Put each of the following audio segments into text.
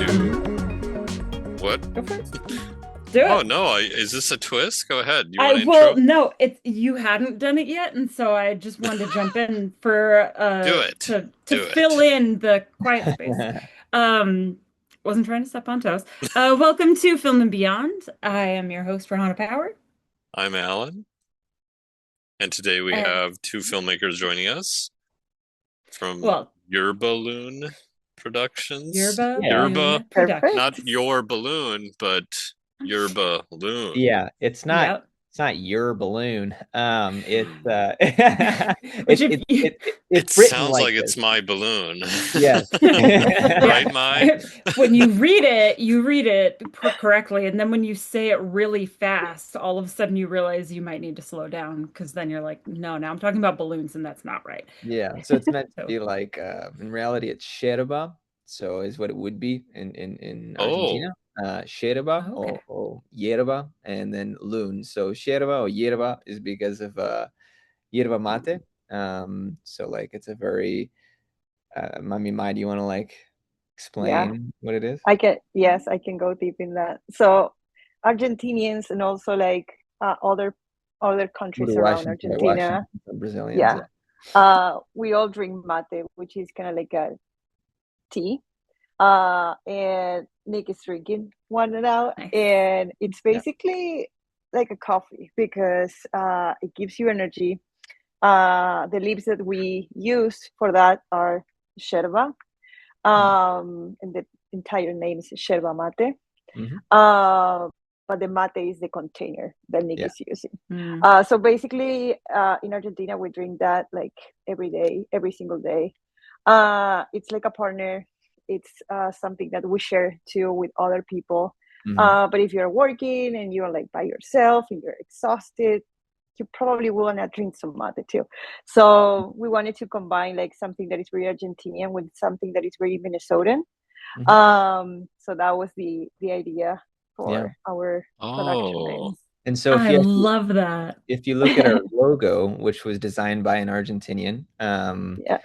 to what? Go for it. Do Oh it. no, is this a twist? Go ahead. You want I an well, intro? no, it's you hadn't done it yet, and so I just wanted to jump in for Do it. to Do fill it. in the quiet space. Um, wasn't trying to step on toes. Welcome to Film and Beyond. I am your host, Rahana Power. I'm Alan, and today we And have two filmmakers joining us from well, Yerba Loon Productions. Yerba Yeah, Yerba, Loon not Perfect. Productions. your balloon, but Yerba Loon. yeah. It's not. Yep. It's not your balloon. It's Which if you it's It written sounds like like this. it's my balloon. Yes. Right, Yeah. Mai? When you read it correctly, and then when you say it really fast, all of a sudden you realize you might need to slow down because then you're like, no, now I'm talking about balloons, and that's not right. Yeah. So it's meant to So, be like in reality it's Sherba, so is what it would be in Oh, Argentina. Sherba okay. or Yerba, and then loon. So Sherba or Yerba is because of yerba mate. So like it's a very I mean, Mai, do you want to like Yeah, explain what it is? yes, I can go deep in that. So Argentinians and also like other countries around Uruguayans, right? Argentina, Brazilians, yeah. yeah. We all drink mate, which is kind of like a tea. And Nick is drinking one now, Nice. and it's Yeah. basically like a coffee because it gives you energy. The leaves that we use for that are yerba, and the entire name is yerba mate. Hmm. Uh, but the mate is the container that Nick Yeah. is using. Mm. So basically, in Argentina, we drink that like every day, every single day. It's like a partner. It's something that we share too with other people. Hmm. But if you're working and you're like by yourself and you're exhausted, you probably want to drink some mate too. So we wanted to combine like something that is very Argentinian with something that is very Minnesotan. Hmm. So that was the idea Yeah. for our production oh. name. And so I love that. if you look at our logo, which was designed by an Argentinian, Yeah.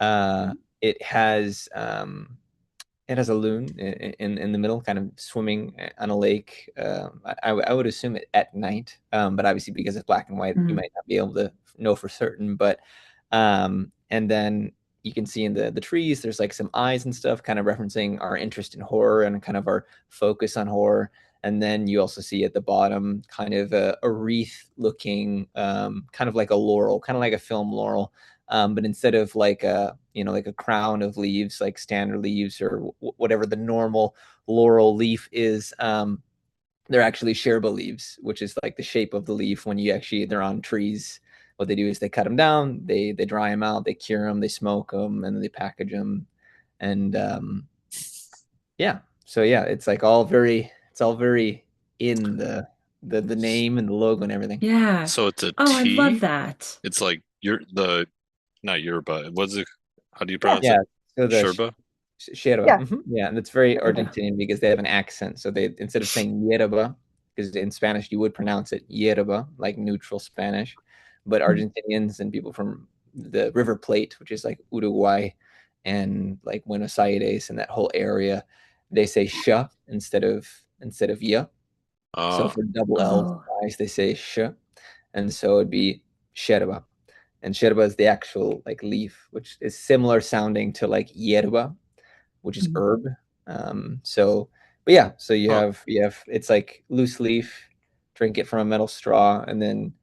uh, it has a loon in the middle, kind of swimming on a lake. I would assume it at night, but obviously because it's black and white, you Mhm. might not be able to know for certain. But and then you can see in the trees, there's like some eyes and stuff, kind of referencing our interest in horror and kind of our focus on horror. And then you also see at the bottom kind of a wreath looking, kind of like a laurel, kind of like a film laurel. But instead of like a like a crown of leaves, like standard leaves or whatever the normal laurel leaf is, they're actually sherba leaves, which is like the shape of the leaf when they're on trees. What they do is they cut them down, they dry them out, they cure them, they smoke them, and then they package them. And yeah, so yeah, it's all very in the name and the logo and everything. Yeah. So it's a Oh, I love tea? that. It's like not Yerba. What's it? How do you Yeah. pronounce Yeah, it? so the Sherba? Sherba. Yeah. Mhm. Yeah, and it's very Yerba. Argentinian because they have an accent. So they instead of saying yerba, because in Spanish you would pronounce it yerba, like neutral Spanish, but Argentinians and people from the River Plate, which is like Uruguay and like Buenos Aires and that whole area, they say sh instead of ya. So Ah, for double L's, Oh. they say sh, and so it'd be sherba. And sherba is the actual like leaf, which is similar sounding to like yerba, which is Mhm. herb. But yeah, so huh. you have it's like loose leaf, drink it from a metal straw, and then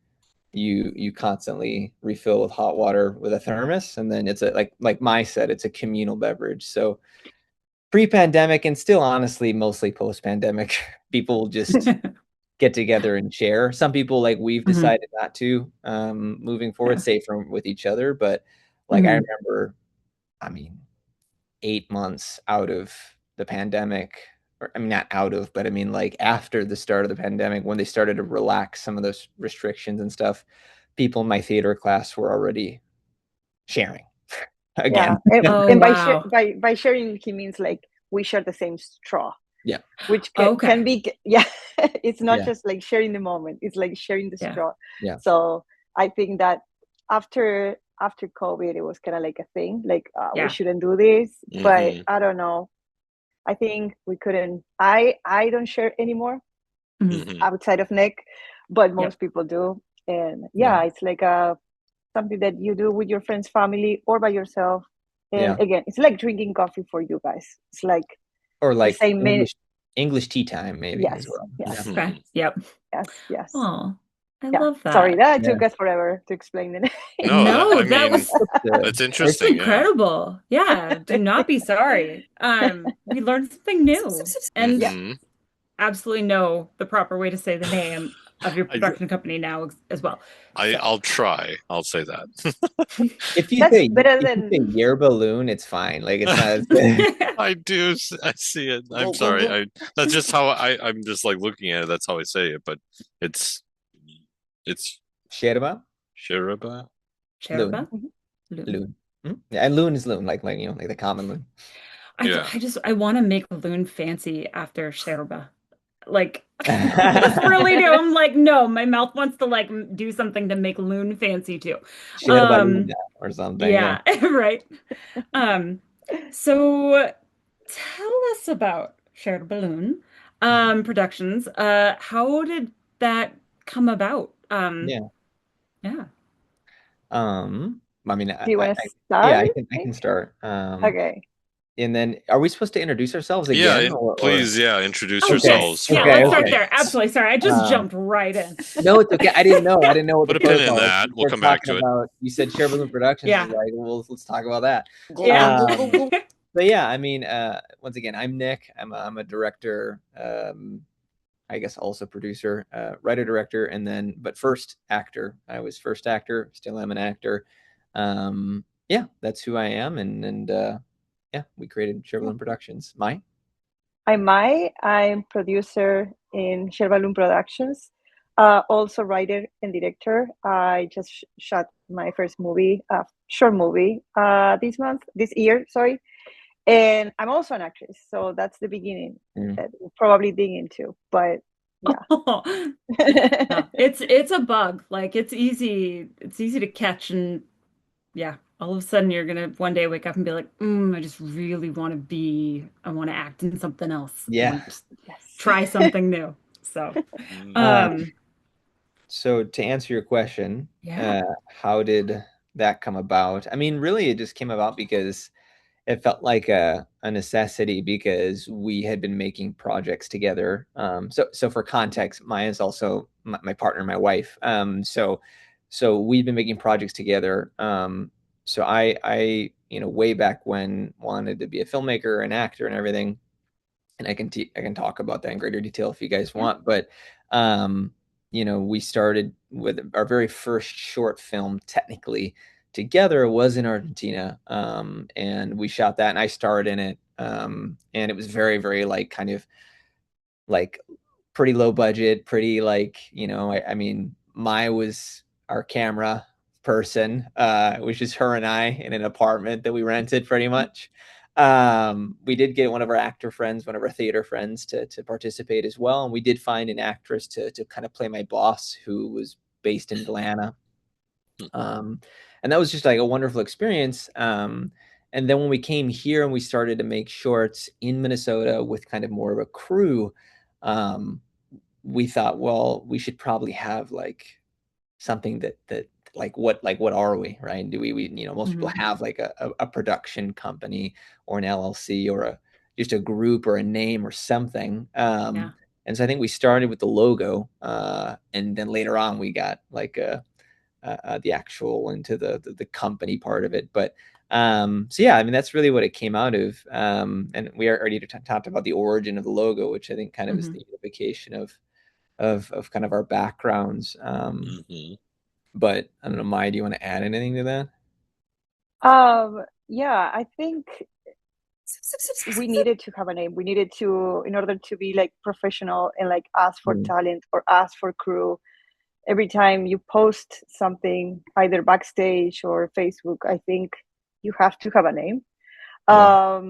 you constantly refill with hot water with a thermos, and then it's a like Mai said, it's a communal beverage. So pre-pandemic and still honestly mostly post-pandemic, people just get together and share. Some people like we've Mhm. decided not to moving forward, Yeah. stay from with each other, but like I Mhm. remember, I mean, 8 months out of the pandemic, or I mean, not out of, but I mean, like after the start of the pandemic, when they started to relax some of those restrictions and stuff, people in my theater class were already sharing Yeah. again. Oh, And wow. by sharing, he means like we share the same straw, Yeah. which can Okay. be, yeah. It's not Yeah. just like sharing the moment, it's like sharing the Yeah. straw. Yeah. So I think that after COVID, it was kind of like a thing, like we Yeah. shouldn't do this, but Hmm. I don't know. I think we couldn't. I don't share anymore Mhm. outside of Nick, but Yep. most people do. And Yeah. it's like something that you do with your friends, family, or by yourself. And Yeah. again, it's like drinking coffee for you guys. It's like Or the like same minute. English tea time, maybe Yes, as well. yes, Yeah. Okay. Mhm. Yep. yes. Oh, I Yeah. love Sorry, that. that Yeah. took us forever to explain it. No, No, I that mean, was that's The- interesting. Yeah. incredible. Yeah, do not be sorry. We learned something new and Yeah. Mhm. absolutely know the proper way to say the name of your I, production company now as well. So, I'll try. I'll say that. If you That's say better if you say than Yerba Loon, it's fine. Like it's not as good. I do. I see it. I'm sorry. That's just how I'm just like looking at it. That's how I say it. But it's it's Sherba? Shiraba. Sherba? Loon. Loon. Loon. Yeah, and loon is loon, like you know, like the common loon. Yeah. I want to make loon fancy after Sherba. Like, I just really do. I'm like, no, my mouth wants to like do something to make loon fancy too. Sherba Um, Luna or something. Yeah. yeah, right. Um, so tell us about Shared Balloon Productions. How did that come about? Yeah. Yeah. I mean, do you want to yeah, start? I can start. Okay. And then are we supposed to introduce ourselves Yeah. again or Please. Yeah. Introduce Oh, okay, yes. yourselves Yeah, for our okay, let's start okay. there. audience. Absolutely. Sorry, I just Um, jumped right in. no, it's okay. I didn't know. I didn't know what Put the a pin in protocol was. that. You We'll started come back talking to it. about, you said Sherba Loon Productions. I was Yeah. like, well, let's talk about that. Yeah. But yeah, I mean, once again, I'm Nick. I'm a director, I guess also producer, writer, director, and then, but first actor. I was first actor, still am an actor. Yeah, that's who I am. And yeah, we created Sherba Loon Productions. Mai? I'm Mai. I'm producer in Yerba Loon Productions, also writer and director. I just shot my first movie, short movie, this year, sorry. And I'm also an actress, so that's the beginning Mm. that we'll probably dig into. But yeah, No, it's a bug. Like it's easy to catch and yeah, all of a sudden you're gonna one day wake up and be like, I just really I want to act in something else. I Yeah. want to yes. try something new. So, Um, um, so to answer your question, yeah. how did that come about? I mean, really, it just came about because it felt like a necessity because we had been making projects together. So for context, Maya is also my partner, my wife. So we've been making projects together. So I, you know, way back when wanted to be a filmmaker, an actor, and everything. And I can talk about that in greater detail if you guys Yeah. want. But you know, we started with our very first short film, technically together, was in Argentina, and we shot that, and I starred in it, and it was very, very like kind of like pretty low budget, pretty like you know, I mean, Maya was our camera person. It was just her and I in an apartment that we rented, pretty much. We did get one of our actor friends, one of our theater friends, to participate as well, and we did find an actress to kind of play my boss, who was based in Atlanta. And that was just like a wonderful experience. And then when we came here and we started to make shorts in Minnesota with kind of more of a crew, um, we thought, well, we should probably have like something that like what are we, right? Do we you know, most people Mhm. have like a production company or an LLC or a just a group or a name or something. Yeah. And so I think we started with the logo, and then later on we got like the actual into the company part of it. But so yeah, I mean that's really what it came out of. And we already talked about the origin of the logo, which I think kind of is the unification of kind of our backgrounds. Hmm. But I don't know, Maya, do you want to add anything to that? Yeah, I think we needed to have a name. We needed to, in order to be like professional and like ask for Mm, talent or ask for crew. Every time you post something, either backstage or Facebook, I think you have to have a name. yeah.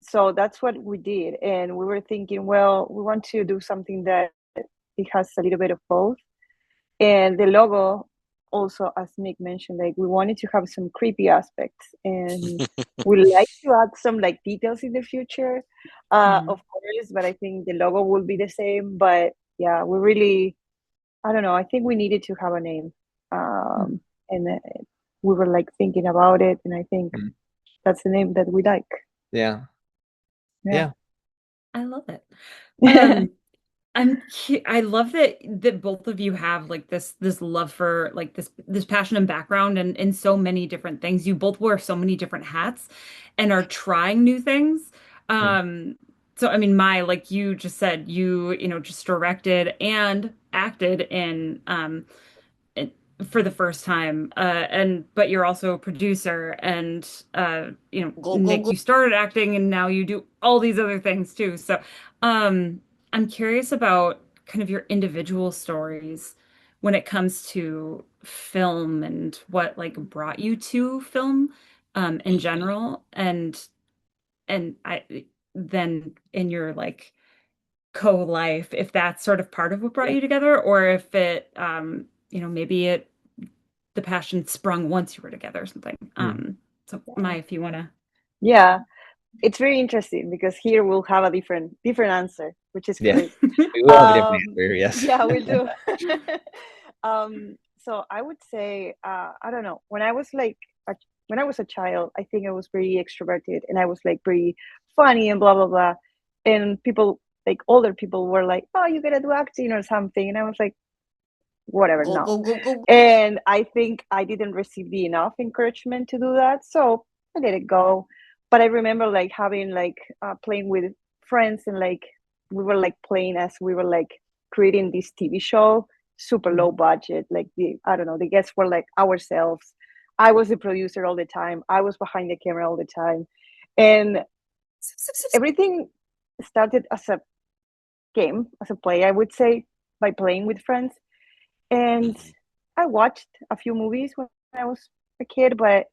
So that's what we did, and we were thinking, well, we want to do something that it has a little bit of both. And the logo also, as Nick mentioned, like we wanted to have some creepy aspects, and we like to add some like details in the future, of course. But I think the logo will be the same. But yeah, we really, I don't know. I think we needed to have a name, and we were like thinking about it, and I think that's the name that we like. Yeah. I love it. I love that both of you have like this love for like this passion and background and in so many different things. You both wear so many different hats and are trying new things. So I mean, Mai, like you just said, you know, just directed and acted in for the first time, but you're also a producer, and you know, Nick, you started acting and now you do all these other things too. So I'm curious about kind of your individual stories when it comes to film and what like brought you to film in general, and I then in your like co-life, if that's sort of part of what brought you together, or if it you know, maybe the passion sprung once you were together or something. So Mai, if you want to. Yeah, it's very interesting because here we'll have a different answer, which is great. We will have a different answer, yes. Yeah, we do. So I would say, I don't know, when I was a child, I think I was very extroverted and I was like pretty funny and blah blah blah, and people, like older people, were like, "Oh, you gotta do acting or something," and I was like, "Whatever, no." And I think I didn't receive the enough encouragement to do that, so I let it go. But I remember like having like playing with friends, and like we were like playing as we were like creating this TV show, super low budget. Like I don't know, the guests were like ourselves. I was the producer all the time. I was behind the camera all the time, and everything started as a game, as a play, I would say, by playing with friends. And I watched a few movies when I was a kid, but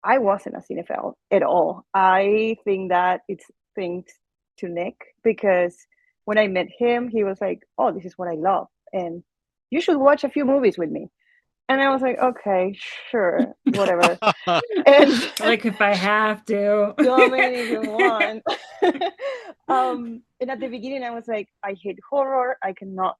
I wasn't a cinephile at all. I think that it's thanks to Nick, because when I met him, he was like, "Oh, this is what I love, and you should watch a few movies with me." And I was like, "Okay, sure, whatever." And Like if I have to. so many if you want. And at the beginning, I was like, "I hate horror. I cannot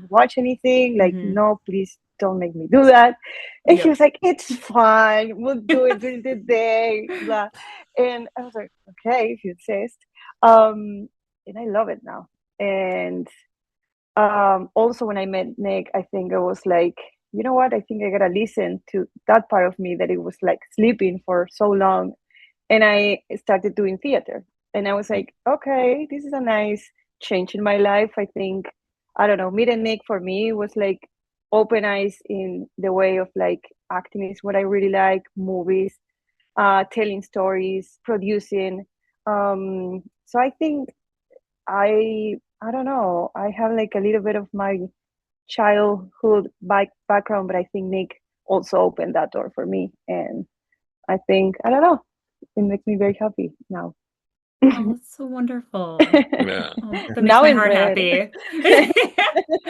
watch anything. Like, no, please don't make me do that." And he was like, "It's fine. We'll do it during the day." Blah. And I was like, "Okay, if you insist." And I love it now. And also, when I met Nick, I think I was like, you know what? I think I gotta listen to that part of me that it was like sleeping for so long. And I started doing theater. And I was like, okay, this is a nice change in my life. I think, I don't know, meeting Nick for me was like open eyes in the way of like acting is what I really like, movies, telling stories, producing. So I think I don't know, I have like a little bit of my childhood background, but I think Nick also opened that door for me. And I think, I don't know, it makes me very happy now. Oh, that's so wonderful. Yeah. Oh, that makes Now my in heart red. happy.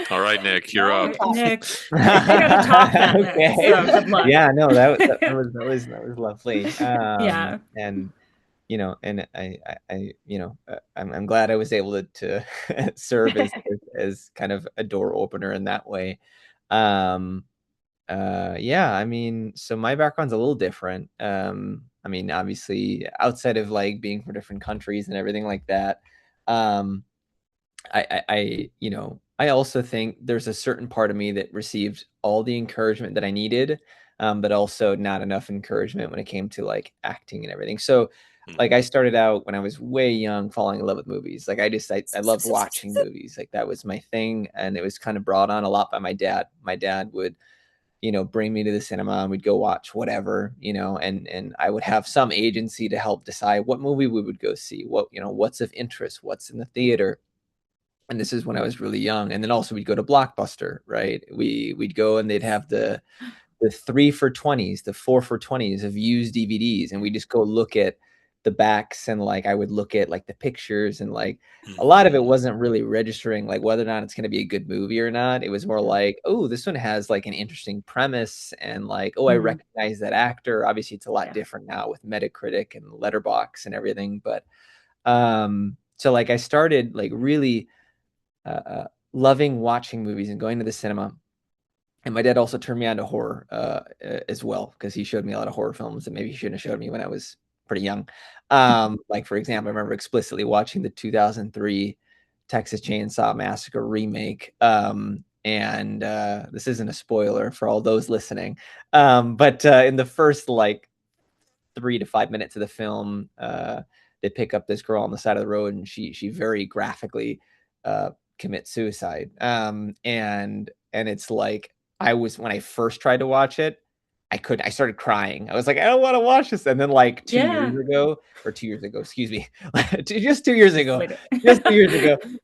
All right, Nick, you're up. Nick, you gotta top that. Okay. So good luck. Yeah, no, that was lovely. Yeah. And you know, and I you know, I'm glad I was able to serve as kind of a door opener in that way. Yeah, I mean, so my background's a little different. I mean, obviously, outside of like being from different countries and everything like that, um, you know, I also think there's a certain part of me that received all the encouragement that I needed, but also not enough encouragement when it came to like acting and everything. So, like, I started out when I was way young, falling in love with movies. Like, I loved watching movies. Like, that was my thing, and it was kind of brought on a lot by my dad. My dad would, you know, bring me to the cinema and we'd go watch whatever, you know, and I would have some agency to help decide what movie we would go see, what, you know, what's of interest, what's in the theater. And this is when I was really young. And then also we'd go to Blockbuster, right? We'd go and they'd have the 3 for 20s, the 4 for 20s of used DVDs. And we just go look at the backs, and like I would look at like the pictures, and like a lot of it wasn't really registering like whether or not it's going to be a good movie or not. It was more like, oh, this one has like an interesting premise, and like, oh, I recognize that actor. Obviously it's a lot different now with Metacritic and Letterboxd and everything, but so like I started like really loving watching movies and going to the cinema. And my dad also turned me on to horror as well, because he showed me a lot of horror films that maybe he shouldn't have showed me when I was pretty young. Like, for example, I remember explicitly watching the 2003 Texas Chainsaw Massacre remake. And this isn't a spoiler for all those listening. But in the first like 3 to 5 minutes of the film, they pick up this girl on the side of the road, and she very graphically commits suicide. And it's like, when I first tried to watch it, I started crying. I was like, I don't want to watch this. And then like 2 years ago, excuse me, just 2 years ago,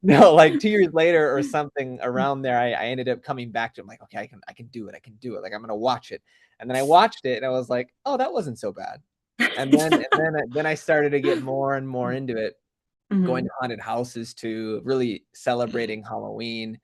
no, like 2 years later or something around there, I ended up coming back to it. I'm like, okay, I can do it. Like, I'm going to watch it. And then I watched it and I was like, oh, that wasn't so bad. And then I started to get more and more into it, going to haunted houses, to really celebrating Halloween.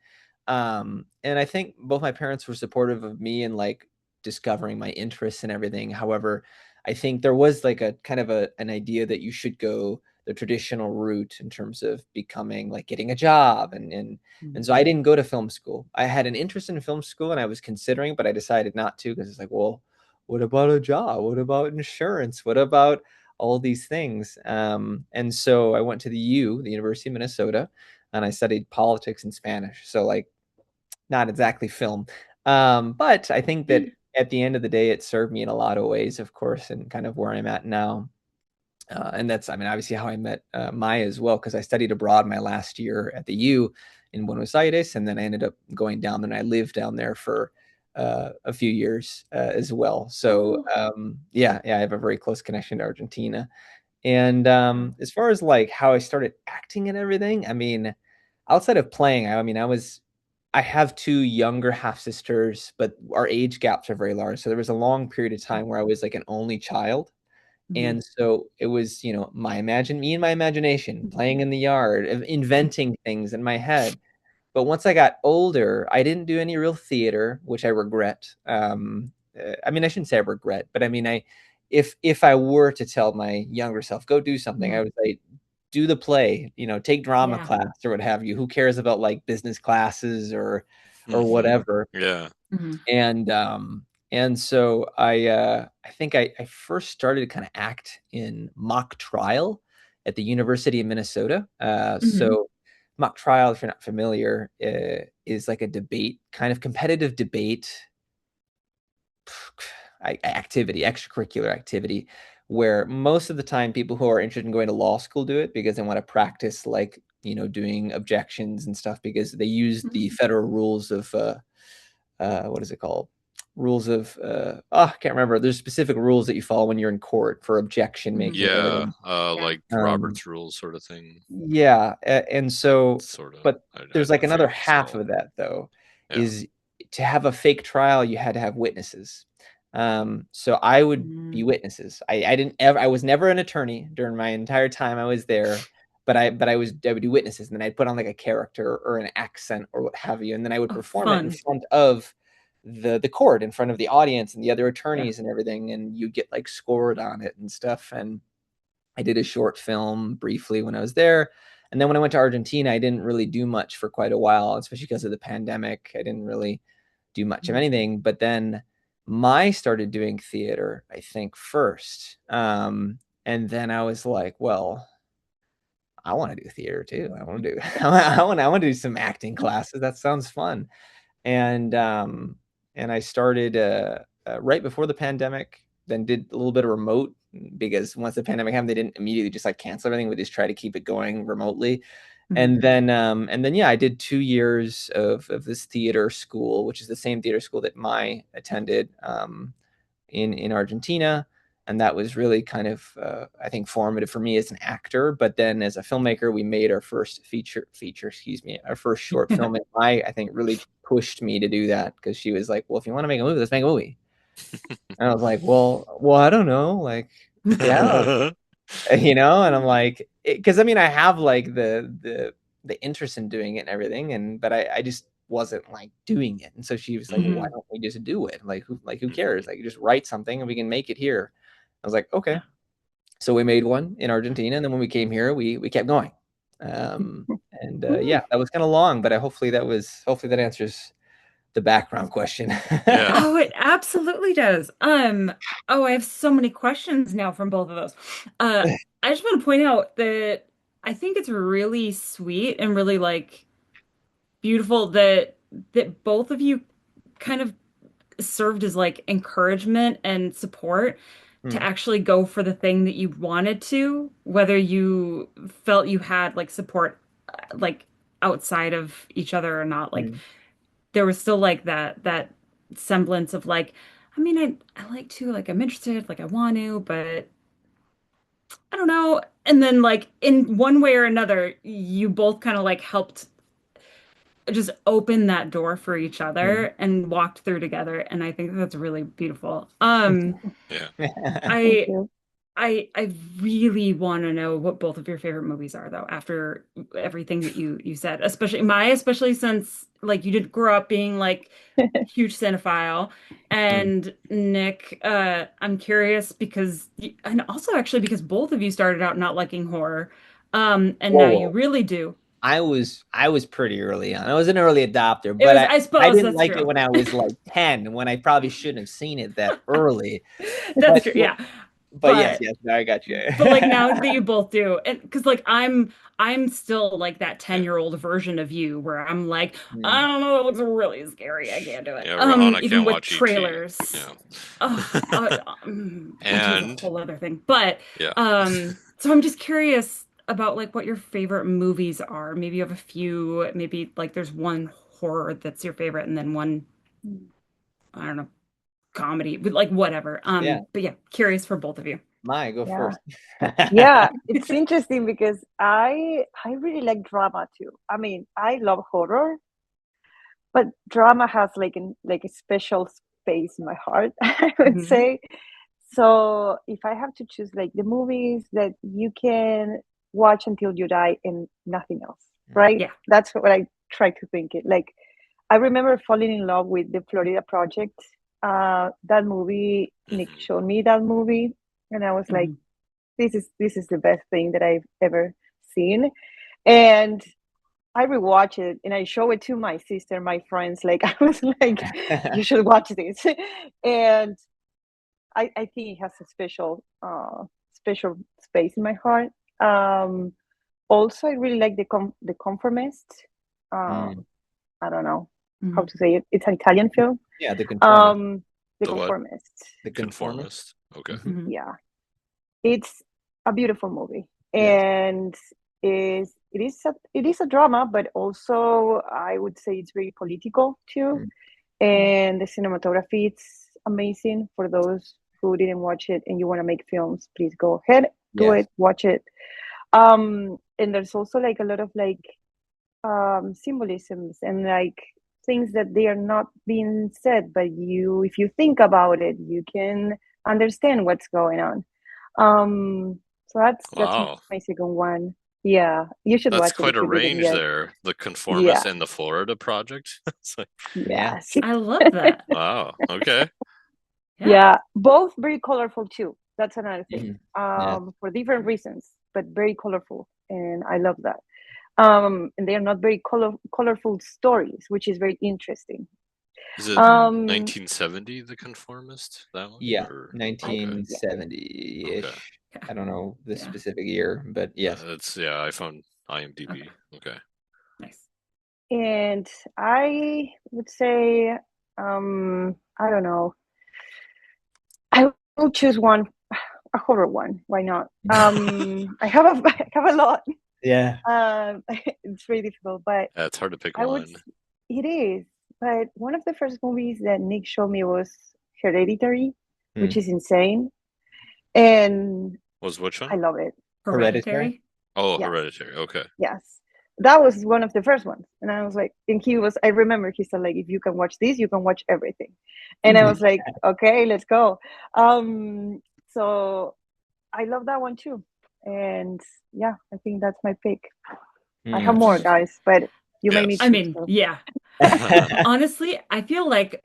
And I think both my parents were supportive of me and like discovering my interests and everything. However, I think there was like a kind of an idea that you should go the traditional route in terms of becoming like getting a job. And so I didn't go to film school. I had an interest in film school and I was considering, but I decided not to, because it's like, well, what about a job? What about insurance? What about all these things? And so I went to the University of Minnesota, and I studied politics and Spanish. So like, not exactly film. But I think that at the end of the day, it served me in a lot of ways, of course, and kind of where I'm at now. And that's, I mean, obviously how I met Mai as well, because I studied abroad my last year at the U in Buenos Aires, and then I ended up going down there, and I lived down there for a few years as well. So yeah, I have a very close connection to Argentina. And as far as like how I started acting and everything, I mean, outside of playing, I have 2 younger half sisters, but our age gaps are very large. So there was a long period of time where I was like an only child. And so it was, me and my imagination, playing in the yard, inventing things in my head. But once I got older, I didn't do any real theater, which I regret. I mean, I shouldn't say I regret, but I mean, if I were to tell my younger self, go do something, I would say, do the play, take drama class or what have you. Who cares about like business classes or whatever? Yeah. And so I think I first started to kind of act in mock trial at the University of Minnesota. So mock trial, if you're not familiar, is like a debate, kind of competitive debate activity, extracurricular activity, where most of the time people who are interested in going to law school do it because they want to practice like, doing objections and stuff, because they use the federal rules of what is it called? Rules of I can't remember. There's specific rules that you follow when you're in court for objection making. Yeah, like Robert's rules sort of thing. Yeah, and so sort of. But there's like another half of that though, is to have a fake trial, you had to have witnesses. So I would be witnesses. I was never an attorney during my entire time I was there, but I would do witnesses, and then I'd put on like a character or an accent or what have you, and then I would perform it in front of the court, in front of the audience and the other attorneys and everything, and you get like scored on it and stuff. And I did a short film briefly when I was there. And then when I went to Argentina, I didn't really do much for quite a while, especially because of the pandemic. I didn't really do much of anything. But then Mai started doing theater, I think, first. And then I was like, well, I want to do theater too. I want to do some acting classes. That sounds fun. And I started right before the pandemic, then did a little bit of remote, because once the pandemic happened, they didn't immediately just like cancel everything. We just try to keep it going remotely. And then, yeah, I did 2 years of this theater school, which is the same theater school that Mai attended in Argentina. And that was really kind of, I think, formative for me as an actor. But then as a filmmaker, we made our first our first short film. And I think really pushed me to do that, because she was like, well, if you want to make a movie, let's make a movie. And I was like, well, I don't know. Like, yeah, you know, and I'm like, because I mean, I have like the interest in doing it and everything, but I just wasn't like doing it. And so she was like, well, why don't we just do it? Like who cares? Like, you just write something and we can make it here. I was like, okay. So we made one in Argentina, and then when we came here, we kept going. Yeah, that was kind of long, but hopefully that answers the background question. Yeah. Oh, it absolutely does. Oh, I have so many questions now from both of those. I just want to point out that I think it's really sweet and really like beautiful that both of you kind of served as like encouragement and support to actually go for the thing that you wanted to, whether you felt you had like support like outside of each other or not. Like there was still like that semblance of like, I mean, I like to, like I'm interested, like I want to, but I don't know. And then like in one way or another, you both kind of like helped just open that door for each other and walked through together. And I think that's really beautiful. Yeah. I you. I really want to know what both of your favorite movies are though, after everything that you said, especially since like you did grow up being like huge cinephile. And Nick, I'm curious because and also actually because both of you started out not liking horror. And now you Whoa. really do. I was pretty early on. I was an early adopter, but I I suppose didn't that's like true. it when I was like 10, when I probably shouldn't have seen it that early. That's But true, yeah. yes, But no, I got you. but like now that you both do, and because like I'm still like that 10-year-old version of you where I'm like, I don't know, it looks really scary. I can't do it. Yeah, Rohanna Even can't with watch ET. trailers. Yeah. ET is a And whole other thing. But yeah. so I'm just curious about like what your favorite movies are. Maybe you have a few, maybe like there's one horror that's your favorite and then one, I don't know, comedy, but like whatever. Yeah. But yeah, curious for both of you. Mai, go Yeah. first. Yeah, it's interesting because I really like drama too. I mean, I love horror, but drama has like a special space in my heart, I would Mhm. say. So if I have to choose like the movies that you can watch until you die and nothing else, right? Yeah. That's what I try to think it. Like I remember falling in love with the Florida Project. That movie, Nick showed me that movie, and I was like, Mhm. this is the best thing that I've ever seen. And I rewatch it and I show it to my sister, my friends. Like I was like, you should watch this. And I think it has a special space in my heart. Um, Also, I really like the Conformist. I don't know how Mhm. to say it. It's an Italian film. Yeah, The Conformist. The The what? Conformist. The Conformist. Okay. Yeah, it's a beautiful movie, Yes. and it is a drama, but also I would say it's very political too. And the cinematography, it's amazing. For those who didn't watch it and you want to make films, please go ahead, do Yes. it, watch it. And there's also like a lot of like symbolisms and like things that they are not being said, but if you think about it, you can understand what's going on. So that's Wow. my second one. Yeah, you should That's watch it quite if a you didn't range yet. there. The Conformist Yeah, and the Florida Project. It's like, Yeah. yes, I love that. wow. Okay. Yeah. yeah, both very colorful too. That's another thing. Yeah. For different reasons, but very colorful, and I love that. And they are not very colorful stories, which is very interesting. Is it Um, 1970, The Conformist? That one? Yeah. Or okay. yeah, 1970-ish. Okay. Yeah. I don't know the Yeah. specific year, but yes. It's yeah, I found IMDb. Okay. Nice. and I would say, I don't know. I will choose one, a horror one. Why not? I have a I have a lot. Yeah. It's very difficult, but Yeah, it's hard to pick I would. one. It is, but one of the first movies that Nick showed me was Hereditary, which is insane, and Was which I one? love it. Hereditary? Hereditary. Oh, Yes, Hereditary. Okay. yes, that was one of the first ones, and I was like, and he was. I remember he said like, if you can watch this, you can watch everything, and I Mhm. was like, okay, let's go. So I love that one too. And yeah, I think that's my pick. I have Mm. more, guys, but you made me Yes. I choose. mean, So. yeah. Honestly, I feel like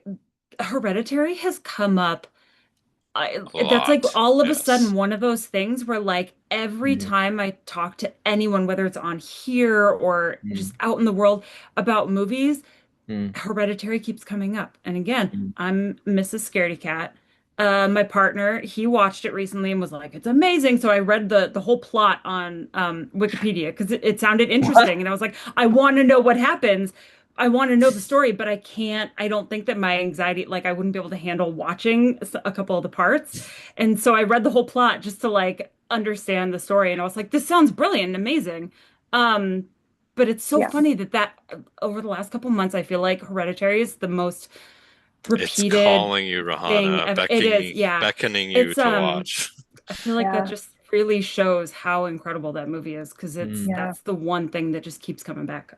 Hereditary has come up. A That's like lot. all of a sudden Yes. one of those things where like every Mm, time I talk to anyone, whether it's on here or just mm, out in the world about movies, mm, Hereditary keeps coming up. And again, mm. I'm Mrs. Scaredy Cat. My partner, he watched it recently and was like, "It's amazing." So I read the whole plot on Wikipedia because it sounded What? interesting, and I was like, "I want to know what happens. I want to know the story, but I can't. I don't think that my anxiety, like, I wouldn't be able to handle watching a couple of the parts." And so I read the whole plot just to like understand the story, and I was like, "This sounds brilliant, and amazing." Um, but it's so Yeah, funny that over the last couple months, I feel like Hereditary is the most It's repeated calling you, thing Rahana, ever. It is, yeah. beckoning you It's to watch. I feel like that yeah, just really shows how incredible that movie is because it's Mm, yeah. that's the one thing that just keeps coming back.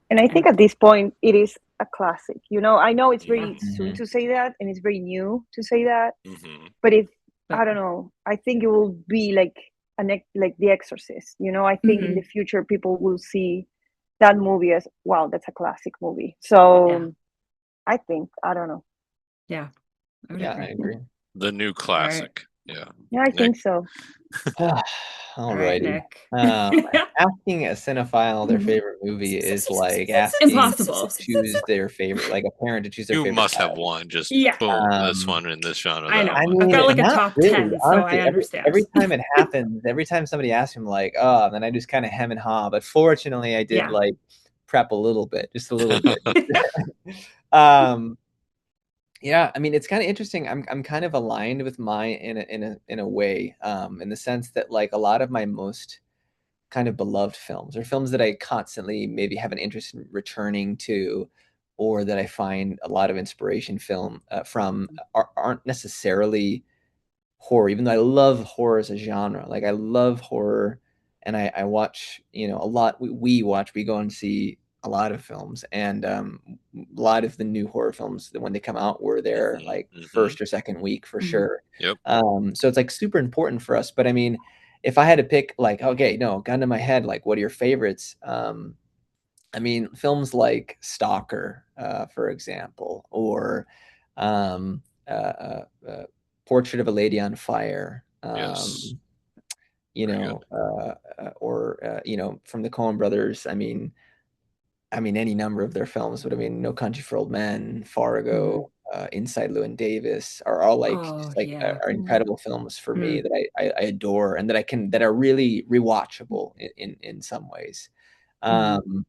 And I think And at this point, it is a classic. I know it's yeah, very soon mhm, to say that, and it's very new to say that. Hmm. But if I but don't know, I think it will be like like The Exorcist. I think in the mhm, future people will see that movie as wow, that's a classic movie. yeah, So I don't know. yeah, I would yeah, I agree. agree. The new All right, classic. Yeah. Yeah, I Nick. think so. all right, Alrighty. Nick. Asking a cinephile their favorite movie is like asking Impossible. choose their favorite, like a parent to choose their You favorite must have child. one. Just Yeah, boom, this Um, one in this genre, I that know. I one. I've mean, got like a not top really. 10, so I Honestly, every understand. time it happens, every time somebody asks him, like, oh, then I just kind of hem and haw. But fortunately, I did Yeah. like prep a little bit, just a little bit. um, yeah, I mean, it's kind of interesting. I'm kind of aligned with my in a way, in the sense that like a lot of my most kind of beloved films or films that I constantly maybe have an interest in returning to, or that I find a lot of inspiration from aren't necessarily horror, even though I love horror as a genre. Like I love horror, and I watch, a lot. We go and see a lot of films, and a lot of the new horror films that when they come out were there Hmm. like Hmm. first or second week for Mhm. sure. Yep. So it's like super important for us. But I mean, if I had to pick, like, okay, no, gun to my head, like, what are your favorites? I mean, films like Stalker, for example, or um, Portrait of a Lady on Fire, Yes. Very good. or from the Coen Brothers. I mean, any number of their films, but I mean, No Country for Old Men, Mhm. Fargo, Inside Llewyn Davis are all like Oh, just like yeah. are Mm. incredible films for me Mm. that I adore and that are really rewatchable in some ways. Mhm. Um,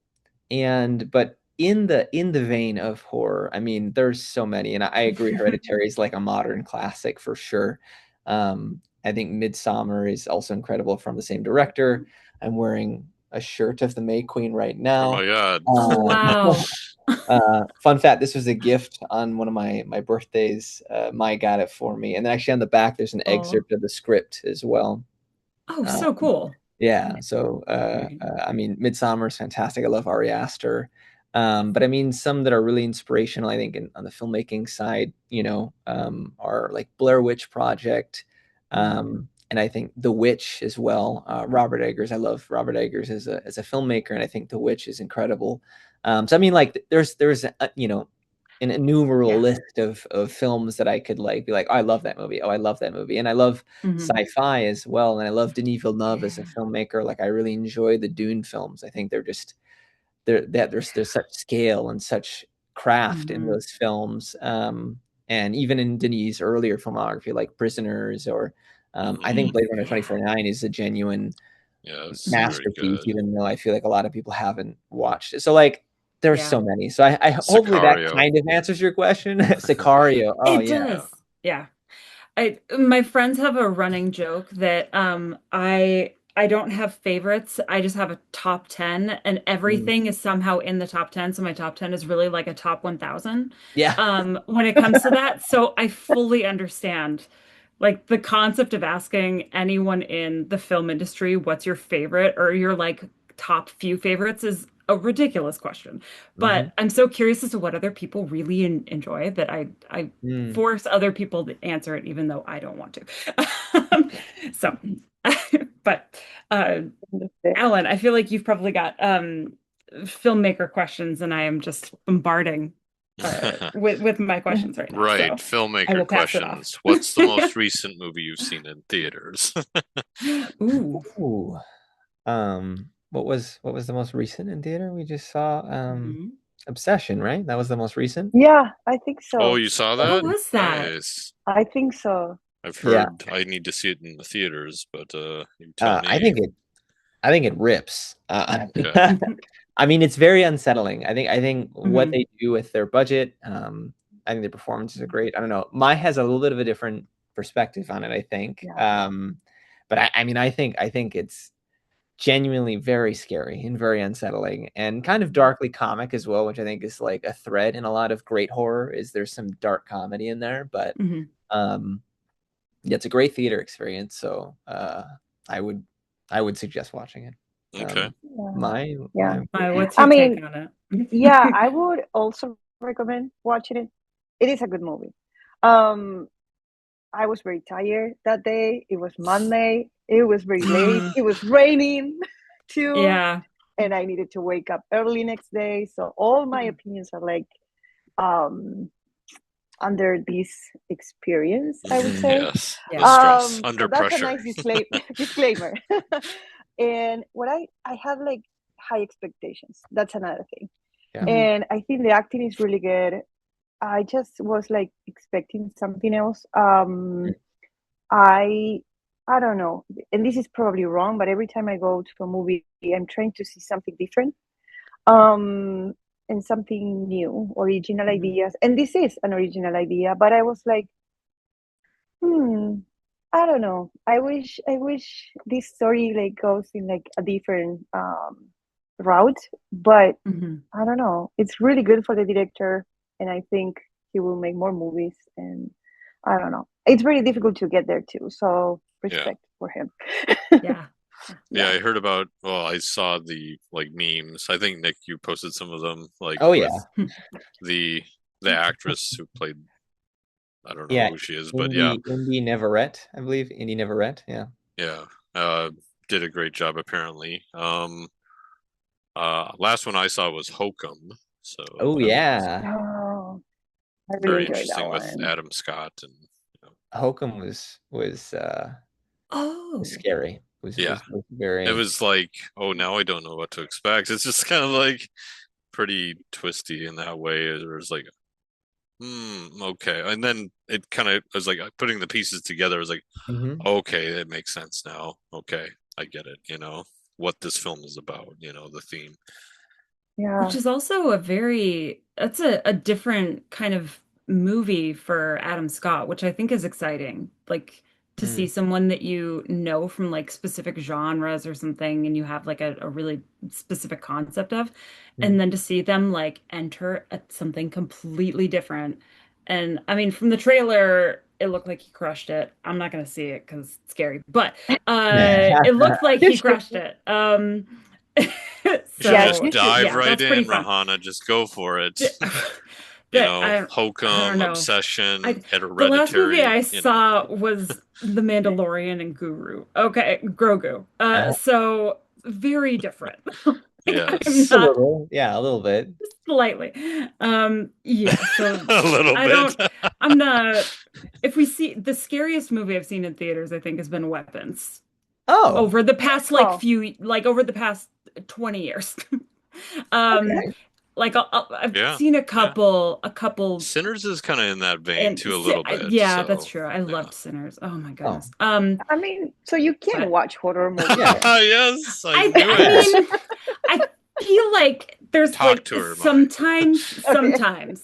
and but in the vein of horror, I mean, there's so many, and I agree. Hereditary is like a modern classic for sure. I think Midsummer is also incredible from the same director. I'm wearing a shirt of the May Queen right Oh now. my God. Oh, wow. Fun fact: this was a gift on one of my birthdays. Mai got it for me, and then actually on the back there's an Oh, excerpt of the script as well. oh, Uh, so cool. yeah, so Right. I mean, Midsummer is fantastic. I love Ari Aster, but I mean, some that are really inspirational. I think on the filmmaking side, are like Blair Witch Project, Mm. and I think The Witch as well. Robert Eggers, I love Robert Eggers as a filmmaker, and I think The Witch is incredible. So I mean, like, there's an innumerable Yeah. list of films that I could like be like, oh, I love that movie. Oh, I love that movie, and I love Mhm. sci-fi as well, and I love Denis Villeneuve as a Yeah. filmmaker. Like I really enjoy the Dune films. I think there's such scale and such craft in Mhm. those films. And even in Denis' earlier filmography, like Prisoners, or I Hmm. think Blade Runner Yeah. 2049 is a genuine Yes. Mhm. Very masterpiece, good. even though I feel like a lot of people haven't watched it. So like there's Yeah. so many. So I hopefully that Sicario. kind of answers your question. Sicario. Oh It yeah. Yeah. does. Yeah. My friends have a running joke that I don't have favorites. I just have a top 10 and Mm. everything is somehow in the top 10. So my top 10 is really like a top 1000 Yeah. when it comes to that. So I fully understand like the concept of asking anyone in the film industry what's your favorite or your like top few favorites is a ridiculous question. Hmm. But I'm so curious as to what other people really enjoy that I Mm. force other people to answer it even though I don't want to. So But Alan, I feel like you've probably got filmmaker questions, and I am just bombarding with my questions right now. Right, So I filmmaker will pass it off. questions. What's the most recent movie you've seen in theaters? Ooh. Ooh. What was the most recent in theater? We just saw Obsession, right? That was the most recent. Yeah, I think Oh, so. you saw What that? was that? Nice. I think so. I've Yeah. heard I need to see it in the theaters, but you tell me. I think it rips. Okay. I mean, it's very unsettling. I think what Mhm. they do with their budget, I think the performances are great. I don't know. Mai has a little bit of a different perspective on it, I think. Yeah. But I mean, I think it's genuinely very scary and very unsettling and kind of darkly comic as well, which I think is like a thread in a lot of great horror. Is there's some dark comedy in there, but Mhm. yeah, it's a great theater experience. So I would suggest watching it. Okay. My What's I your mean, take on it? yeah, I would also recommend watching it. It is a good movie. I was very tired that day. It was Monday. It was very late. It was raining too. Yeah. And I needed to wake up early next day. So all my opinions are like under this experience, I would say. Yes. Yeah. The stress. So Under that's pressure. a nice disclaimer. And what I have like high expectations. That's another thing. Yeah. And I think the acting is really good. I just was like expecting something else. I don't know, and this is probably wrong, but every time I go to a movie, I'm trying to see something different, and something new, original ideas. And this is an original idea, but I was like, I don't know. I wish this story like goes in like a different route, but I don't know. It's really good for the director, and I think he will make more movies. And I don't know. It's very difficult to get there too. So respect for him. Yeah. Yeah, I heard about, well, I saw the like memes. I think Nick, you posted some of them, like Oh with yeah. the actress who played, I don't know Yeah, who she is, but yeah. Indy Neverett, I believe. Indy Neverett, yeah. Yeah. Did a great job apparently. Last one I saw was Hokum, so Oh that yeah. Oh, I really very enjoyed that interesting with one. Adam Scott and Hokum was scary. yeah. Was very. It was like, oh, now I don't know what to expect. It's just kind of like pretty twisty in that way. It was like, okay. And then it kind of was like putting the pieces together. It was like, okay, it makes sense now. Okay, I get it. What this film is about. The theme. Yeah. Which is also that's a different kind of movie for Adam Scott, which I think is exciting. Like to see someone that you know from like specific genres or something, and you have like a really specific concept of, and then to see them like enter at something completely different. And I mean, from the trailer, it looked like he crushed it. I'm not gonna see it because it's scary, but it looked like he crushed it. You should So just dive yeah, right that's pretty in, fun. Rahana. Just go for it. I don't Hokum, know. Obsession, The last movie Hereditary. I saw was The Mandalorian and Guru. Okay, Grogu. So very different. Yes. I'm not a little bit. slightly. Yeah, so A little bit. I'm not. If we see the scariest movie I've seen in theaters, I think has been Weapons. Oh. Over the past over the past 20 years. Like I've seen a couple. Sinners is kind of in that vein too, a And little bit. yeah, So, that's true. I loved Sinners. Oh my goodness. I mean, so you can watch horror movies. Yes, I knew I it. mean, I feel like there's Talk like to her, sometimes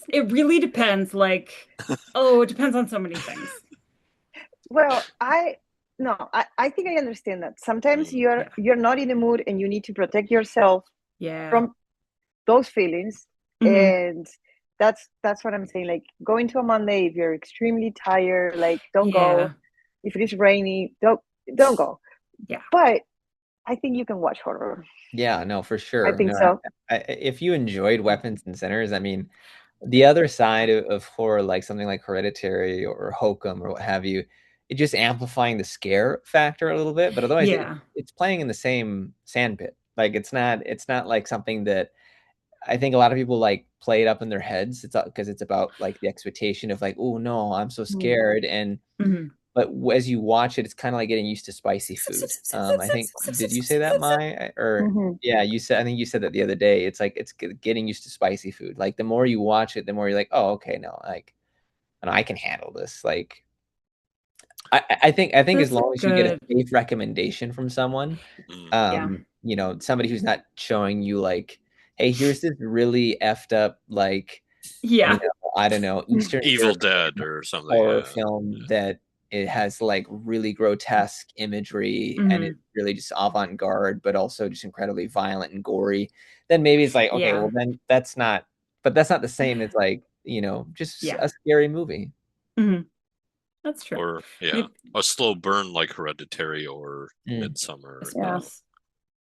it really depends. Like, it depends on so many things. Well, I think I understand that. Sometimes you're not in the mood and you need to protect yourself from those feelings. And that's what I'm saying. Like going to a Monday if you're extremely tired, like don't go. If it is rainy, don't go. Yeah. But I think you can watch horror. Yeah, no, for sure. I think so. If you enjoyed Weapons and Sinners, I mean, the other side of horror, like something like Hereditary or Hokum or what have you, just amplifying the scare factor a little bit, but otherwise Yeah. it's playing in the same sandpit. Like it's not like something that I think a lot of people like play it up in their heads. It's because it's about like the expectation of like, oh no, I'm so scared. And Mm-hmm. but as you watch it, it's kind of like getting used to spicy food. I think, did you say that, Mai? Or Mm-hmm. yeah, you said, I think you said that the other day. It's like it's getting used to spicy food. Like the more you watch it, the more you're like, oh, okay, no, like, and I can handle this. Like, I think as That's long as you get a good. safe recommendation from someone, Yeah. you know, somebody who's not showing you like, hey, here's this really effed up, like, you Yeah. know, I don't know, Eastern Evil European Dead or something. horror Yeah. film that it has like really grotesque imagery and Mm-hmm. it's really just avant-garde, but also just incredibly violent and gory, then maybe it's like, okay, Yeah. well then that's not, but that's not the same as like, you know, just Yeah. a scary movie. Mm-hmm. That's true. Or yeah, Maybe, a slow burn like Hereditary or Mm. I Midsummer. Yeah. suppose.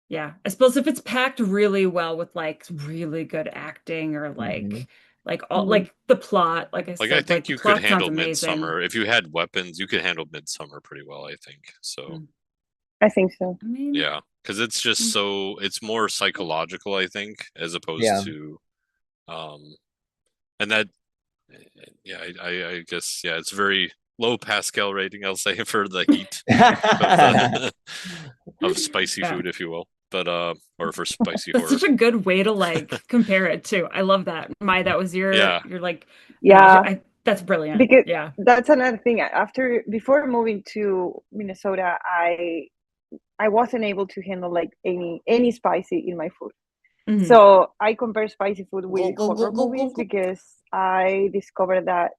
Yeah. I suppose if it's packed really well with like really good acting or Mhm. like all Mm-hmm. like the plot, like I Like I said, like think the you could plot sounds handle amazing. Midsummer. If you had weapons, you could handle Midsummer pretty well, I think. So Mm. I think so. I mean, yeah, because it's just mm, so it's more psychological, I think, as opposed Yeah. to and that yeah, I guess yeah, it's very low Pascal rating, I'll say, for the heat of the of spicy yeah. food, if you will. But or for spicy That's horror. such a good way to like compare it too. I love that. Mai, that was Yeah. your like analogy. Yeah, That's brilliant. because Yeah. that's another thing. Before moving to Minnesota, I wasn't able to handle like any spicy in my food. Hmm. So I compare spicy food Go, with go, go, horror go, go, movies go. because I discovered that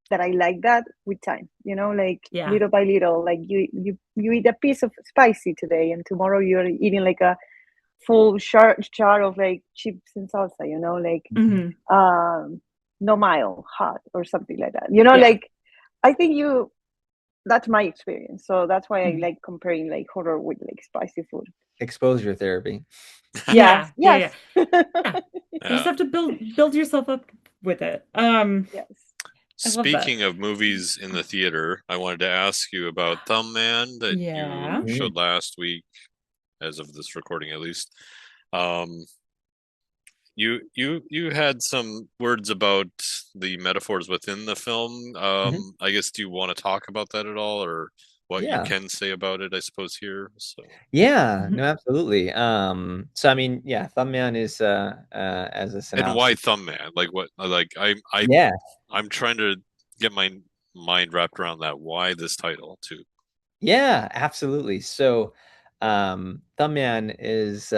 I like that with time. You know, like Yeah. little by little, like you eat a piece of spicy today, and tomorrow you're eating like a full jar of like chips and salsa. You know, like Hmm. no mile hot or something like that. You know, Yeah. like I think you that's my experience. So that's why I Mhm. like comparing like horror with like spicy food. Exposure therapy. Yes, Yeah. Yeah. yes. Yeah. Yeah. You just Yeah. have to build yourself up with it. Yes. I love that. Speaking of movies in the theater, I wanted to ask you about Thumb Man that you Yeah. Mm. showed last week, as of this recording at least. Um, you had some words about the metaphors within the film. Mhm. I guess do you want to talk about that at all, or what you Yeah. can say about it, I suppose here. So, Yeah, Mhm. no, absolutely. So I mean, yeah, Thumbman is as a and why synopsis. Thumb Man? Like what? Like Yeah, I'm trying to get my mind wrapped around that. Why this title too? yeah, absolutely. So Thumbman is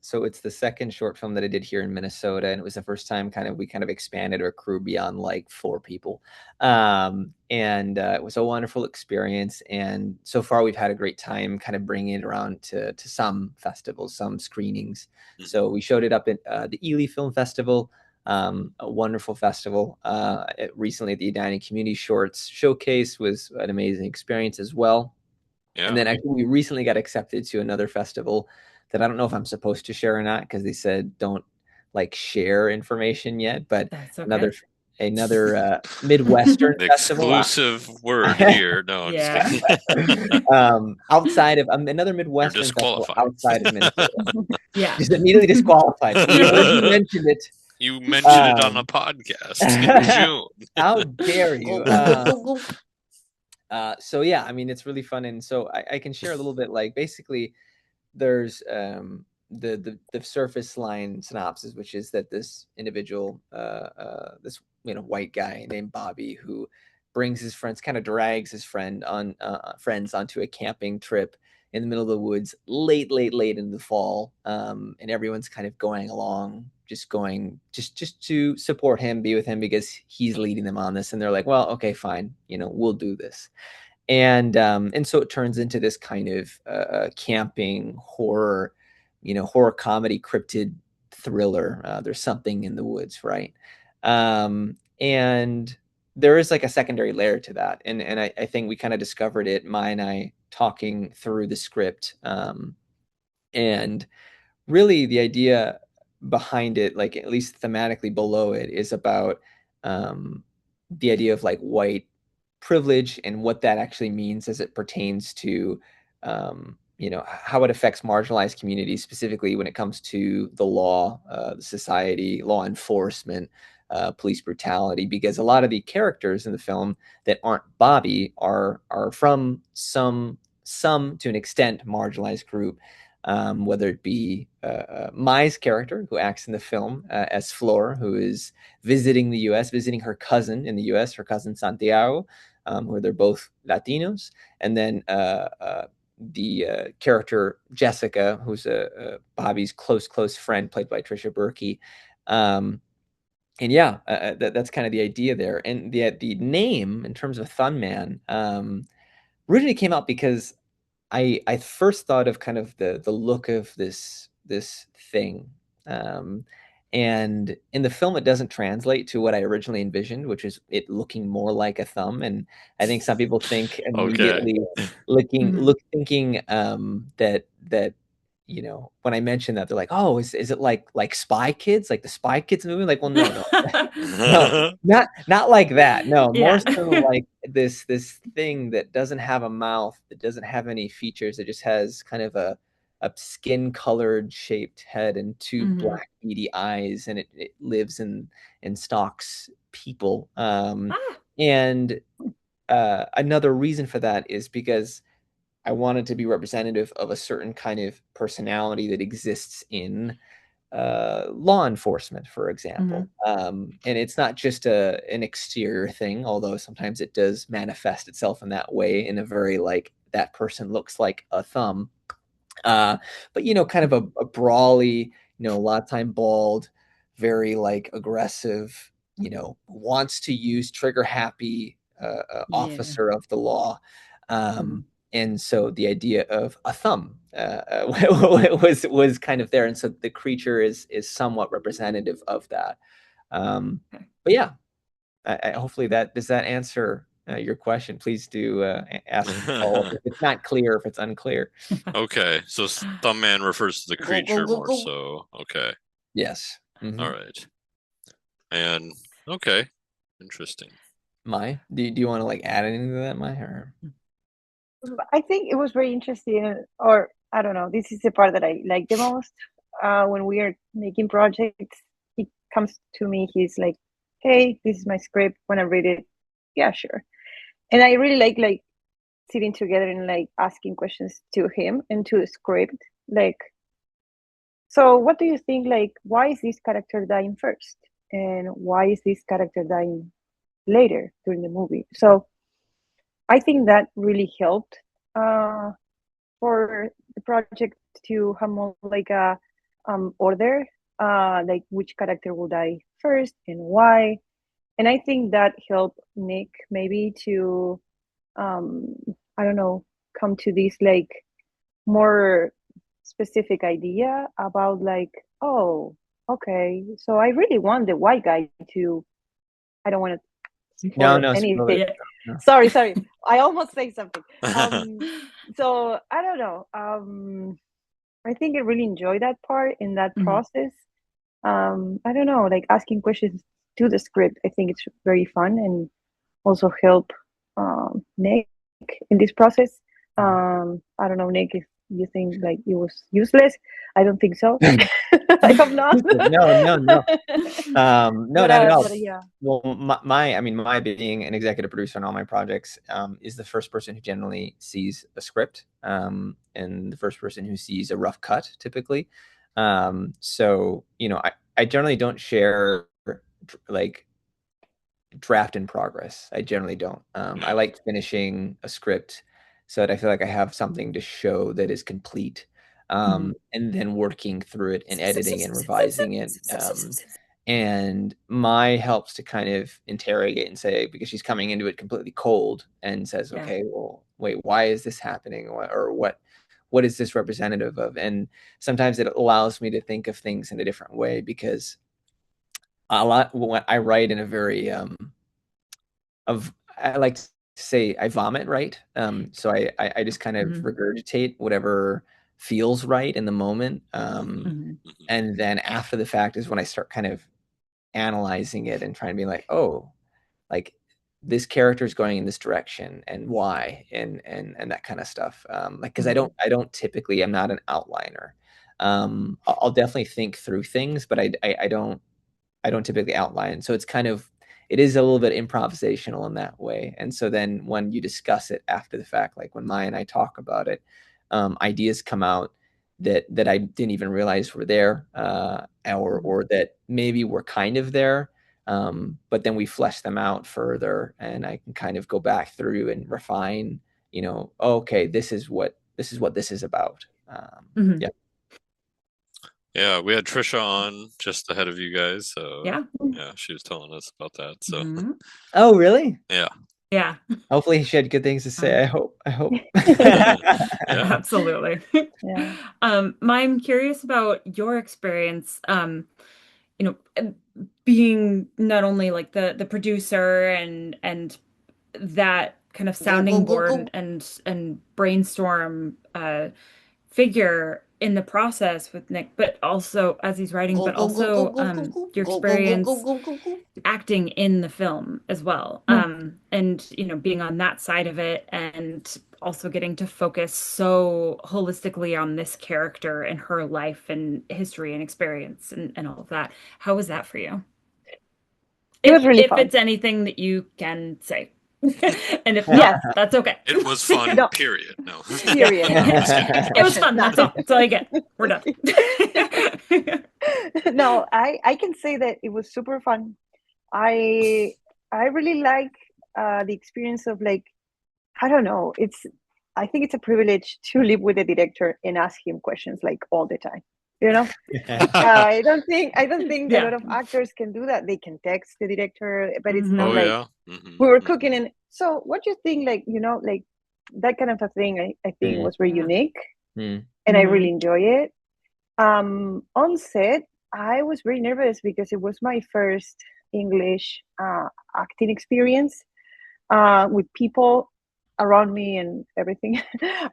so it's the second short film that I did here in Minnesota, and it was the first time we kind of expanded our crew beyond like 4 people. And it was a wonderful experience, and so far we've had a great time kind of bringing it around to some festivals, some screenings. Mhm. So we showed it up at the Ely Film Festival, a wonderful festival. Recently at the Edina Community Shorts Showcase was an amazing experience as well. And Yeah. then actually, we recently got accepted to another festival that I don't know if I'm supposed to share or not, because they said don't like share information yet. But That's okay. another Midwestern The festival exclusive word here. No, I'm just Yeah. kidding. outside of another You're Midwestern festival disqualified. outside of Minnesota. Yeah. Just immediately disqualified. We heard you mention it. You mentioned it on a Um, podcast in June. how dare Go, you? go, go, go, go. So yeah, I mean, it's really fun, and so I can share a little bit. Like basically, there's the surface line synopsis, which is that this individual, this white guy named Bobby, who brings his friends, kind of drags his friends onto a camping trip in the middle of the woods, late in the fall, and everyone's kind of going along, just to support him, be with him because he's leading them on this, and they're like, well, okay, fine, we'll do this. And so it turns into this kind of camping horror, horror comedy cryptid thriller. There's something in the woods, right? And there is like a secondary layer to that, and I think we kind of discovered it, Mai and I, talking through the script, and really the idea behind it, like at least thematically below it, is about the idea of like white privilege and what that actually means as it pertains to how it affects marginalized communities, specifically when it comes to the law, the society, law enforcement, police brutality, because a lot of the characters in the film that aren't Bobby are from some to an extent marginalized group, whether it be Mai's character, who acts in the film as Flor, who is visiting the U.S., visiting her cousin in the U.S., her cousin Santiago, where they're both Latinos, and then the character Jessica, who's Bobby's close friend, played by Trisha Burke. And yeah, that's kind of the idea there. And the name, in terms of Thunman, originally came out because I first thought of kind of the look of this thing. And in the film, it doesn't translate to what I originally envisioned, which is it looking more like a thumb. And I think some people think immediately thinking that when I mentioned that, they're like, oh, is it like Spy Kids, like the Spy Kids movie? Like, well, no, no, not like that. No, more so like this thing that doesn't have a mouth, that doesn't have any features. It just has kind of a skin colored shaped head and two black beady eyes, and it lives and stalks people. And another reason for that is because I wanted to be representative of a certain kind of personality that exists in law enforcement, for example. And it's not just an exterior thing, although sometimes it does manifest itself in that way, in a very like, that person looks like a thumb. But kind of a brawly, a lot of time bald, very like aggressive, wants to use trigger happy officer of the law. And so the idea of a thumb was kind of there, and so the creature is somewhat representative of that. But yeah, I hopefully does that answer your question. Please do ask if it's not clear, if it's unclear. Okay, so Thumbman refers to the creature more so. Okay. Yes. All right. And okay, interesting. Mai, do you want to like add anything to that, Mai? Or? I think it was very interesting, or I don't know, this is the part that I like the most. When we are making projects, he comes to me, he's like, hey, this is my script. When I read it, yeah, sure. And I really like sitting together and like asking questions to him and to the script. Like, so what do you think, like, why is this character dying first? And why is this character dying later during the movie? So I think that really helped for the project to have more like a order, like which character will die first and why. And I think that helped Nick maybe to, I don't know, come to this like more specific idea about like, oh, okay, so I really want the white guy to, I don't want to No, anything. No. Sorry. I almost say something. So I don't know. I think I really enjoy that part in that process. I don't know, like asking questions to the script. I think it's very fun and also help Nick in this process. I don't know, Nick, if you think like it was useless. I don't think so. I hope not. No, not at all. Yeah. Well, my being an executive producer on all my projects, is the first person who generally sees a script, and the first person who sees a rough cut, typically. So I generally don't share like draft in progress. I generally don't. I like finishing a script so that I feel like I have something to show that is complete, and then working through it and editing and revising it. And Mai helps to kind of interrogate and say, because she's coming into it completely cold, and says, okay, well, wait, why is this happening? Or what is this representative of? And sometimes it allows me to think of things in a different way, because a lot when I write in a very I like to say I vomit, right? So I just kind of regurgitate whatever feels right in the moment, and then after the fact is when I start kind of analyzing it and trying to be like, oh, like this character is going in this direction and why, and that kind of stuff. Like, because I don't typically, I'm not an outliner. I'll definitely think through things, but I don't typically outline. So it's kind of, it is a little bit improvisational in that way. And so then when you discuss it after the fact, like when Maya and I talk about it, ideas come out that I didn't even realize were there, or that maybe were kind of there. But then we flesh them out further, and I can kind of go back through and refine, okay, this is what this is about. Yeah. Yeah, we had Trisha on just ahead of you guys, so Yeah. she was telling us about that. So Oh, really? Yeah. Hopefully she had good things to say. I hope. yeah. Absolutely. Yeah. I'm curious about your experience, being not only like the producer and that kind of sounding board and brainstorm figure in the process with Nick, but also as he's writing, but also your experience acting in the film as well. And being on that side of it, and also getting to focus so holistically on this character and her life and history and experience and all of that. How was that for you? It was really If fun. it's anything that you can say. And if not, that's okay. It was fun, No. period. No. Period. It was fun. That's all. That's all I get. We're done. No, I can say that it was super fun. I really like the experience of, like, I don't know. I think it's a privilege to live with a director and ask him questions like all the time. I don't think a lot of actors can do that. They can text the director, but it's not like we were cooking and so what do you think, like, like that kind of a thing. I think was very unique, and I really enjoy it. On set, I was very nervous because it was my first English acting experience with people around me and everything.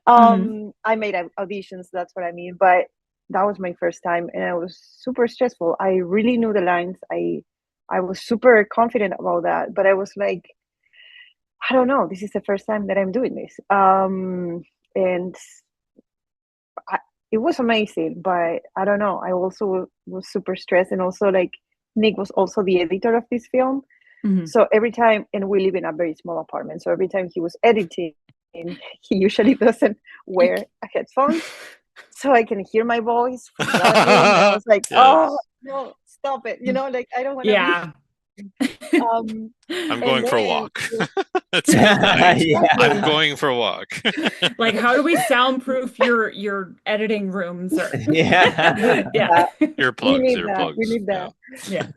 I made auditions, that's what I mean, but that was my first time and I was super stressful. I really knew the lines. I was super confident about that, but I was like, I don't know, this is the first time that I'm doing this. And it was amazing, but I don't know, I also was super stressed. And also, like, Nick was also the editor of this film. So every time, and we live in a very small apartment, so every time he was editing, he usually doesn't wear a headphone, so I can hear my voice from that room. And I was like, oh no, stop it! Like, I don't want to. Yeah. I'm going for a walk. That's I'm going for a walk. Like, how do we soundproof your editing rooms? Or... yeah. Earplugs. We need that. Yeah.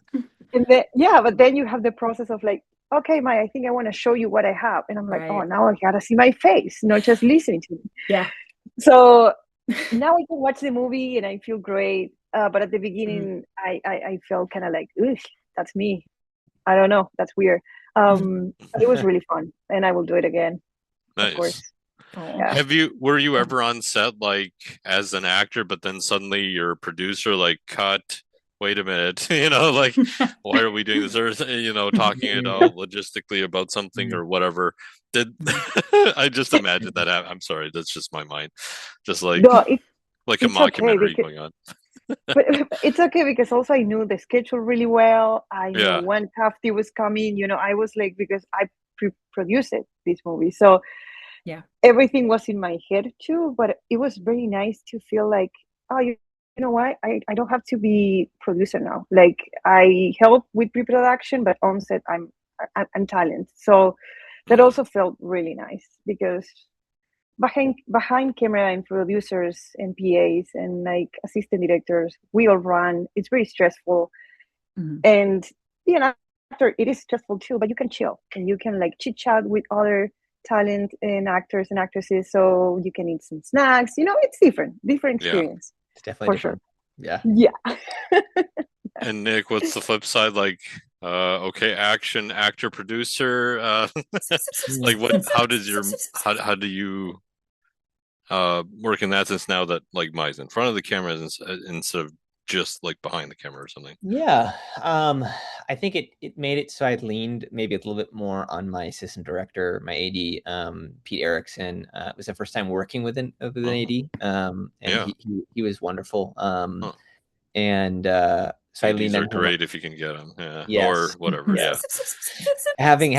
And then, but then you have the process of like, okay, Maya, I think I want to show you what I have. And I'm like, oh, now I gotta see my face, not just listening to me. Yeah. So now I can watch the movie and I feel great. But at the beginning, I felt kind of like, ugh, that's me. I don't know. That's weird. It was really fun, and I will do it again. Nice. Of course. Yeah. Were you ever on set, like, as an actor, but then suddenly your producer, like, cut? Wait a minute, like, why are we doing this? Or, talking it out logistically about something or whatever. I just imagine that? I'm sorry, that's just my mind. Just like, like a mockumentary going on. But it's okay because also I knew the schedule really well. I knew when Kafti was coming. I was like, because I produced this movie, so everything was in my head too. But it was very nice to feel like, oh, you know what? I don't have to be producer now. Like, I help with pre-production, but on set I'm talent. So that also felt really nice because behind camera and producers and PAs and like assistant directors, we all run. It's very stressful, and after it is stressful too. But you can chill and you can like chit chat with other talent and actors and actresses. So you can eat some snacks. It's different experience. It's definitely different. Yeah. And Nick, what's the flip side? Like, okay, action, actor, producer. Like, what? How do you work in that sense now that, like, Mai's in front of the camera instead of just like behind the camera or something? Yeah, I think it made it so I leaned maybe a little bit more on my assistant director, my AD, Pete Erickson. It was the first time working with an Oh, AD, and yeah. he was wonderful. Huh. And so I leaned ADs on are him. great if you can get them. Yeah. Or Yes, whatever. yes. Yeah. Having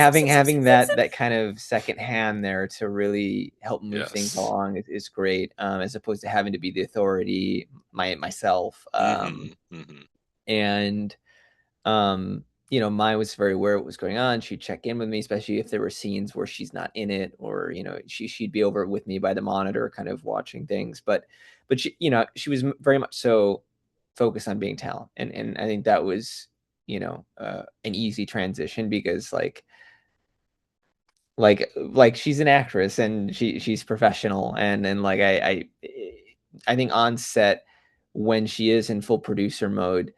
that kind of second hand there to really help move things Yes. along is great, as opposed to having to be the authority myself. And Maya was very aware of what was going on. She'd check in with me, especially if there were scenes where she's not in it, or she'd be over with me by the monitor, kind of watching things. But she was very much so focused on being talent, and I think that was an easy transition, because like she's an actress, and she's professional, and like I think on set, when she is in full producer mode,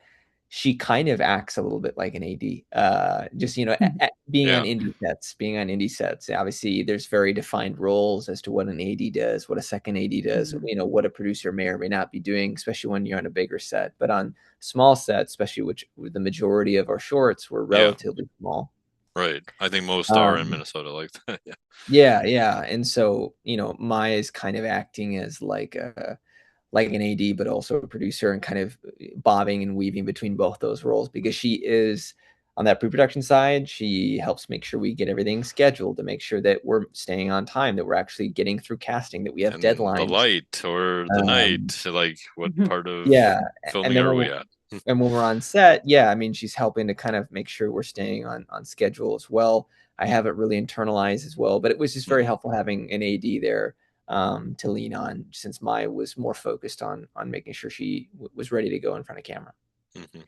she kind of acts a little bit like an AD. Just Yeah. being on indie sets. Obviously, there's very defined roles as to what an AD does, what a second AD does. What a producer may or may not be doing, especially when you're on a bigger set. But on small sets, especially which the majority of our shorts were Yeah. relatively small. Right. I think most are in Minnesota like that. Yeah. Yeah. And so, Maya is kind of acting as like an AD, but also a producer, and kind of bobbing and weaving between both those roles, because she is on that pre-production side. She helps make sure we get everything scheduled, to make sure that we're staying on time, that we're actually getting through casting, that we have And the deadlines. light or the night, like what part of Yeah. And filming then are we at? when we're on set, yeah, I mean, she's helping to kind of make sure we're staying on schedule as well. I haven't really internalized as well, but it was just very helpful having an AD there, to lean on, since Maya was more focused on making sure she was ready to go in front of camera. Good.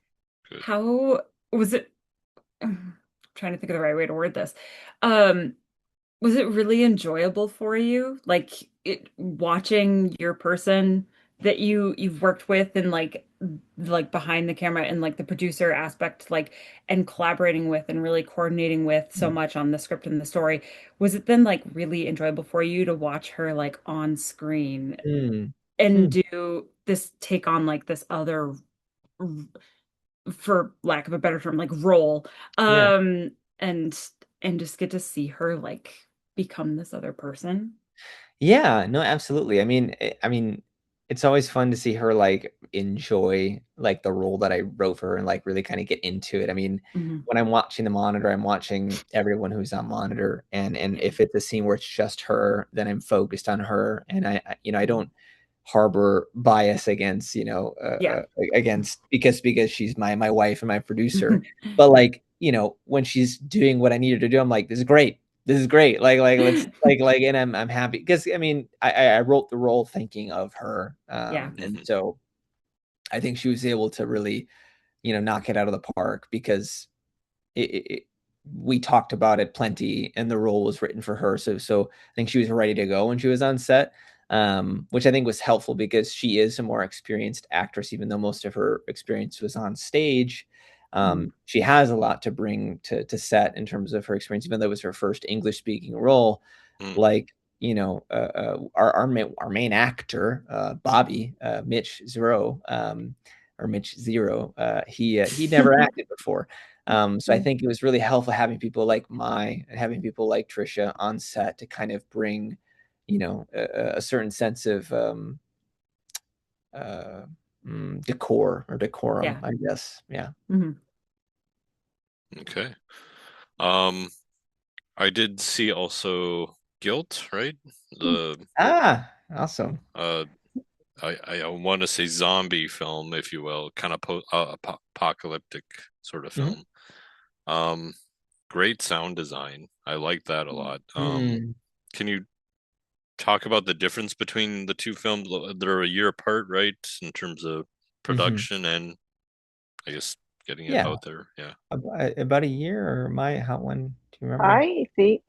How was it? I'm trying to think of the right way to word this. Was it really enjoyable for you? Like watching your person that you've worked with, and like behind the camera, and like the producer aspect, like, and collaborating with and really coordinating with so much on the script and the story. Was it then like really enjoyable for you to watch her like on screen and do this, take on like this other, for lack of a better term, like role, Yeah. and just get to see her like become this other person? Yeah, no, absolutely. I mean, it's always fun to see her like enjoy like the role that I wrote for her, and like really kind of get into it. I mean, when I'm watching the monitor, I'm watching everyone who's on monitor, and if it's a scene where it's just her, then I'm focused on her, and I don't harbor bias against Yeah. against, because she's my wife and my producer. But like, when she's doing what I need her to do, I'm like, this is great. This is great. Like let's and I'm happy, because I mean, I wrote the role thinking of her. Yeah. And so I think she was able to really, knock it out of the park, because we talked about it plenty, and the role was written for her. So I think she was ready to go when she was on set, which I think was helpful, because she is a more experienced actress, even though most of her experience was on stage. She has a lot to bring to set in terms of her experience, even though it was her first English speaking role. Like, our main actor, Bobby, Mitch Zero, or Mitch Zero, he never acted before. So I think it was really helpful having people like Mai and having people like Trisha on set to kind of bring, a certain sense of decor or decorum, I guess. Yeah. Okay. Um, I did see also Guilt, right? Awesome. I want to say zombie film, if you will, kind of apocalyptic sort of film. Great sound design. I like that a lot. Can you talk about the difference between the two films? They're a year apart, right? In terms of production and I guess getting it Yeah. out there. Yeah. About a year, or how when do you remember? I think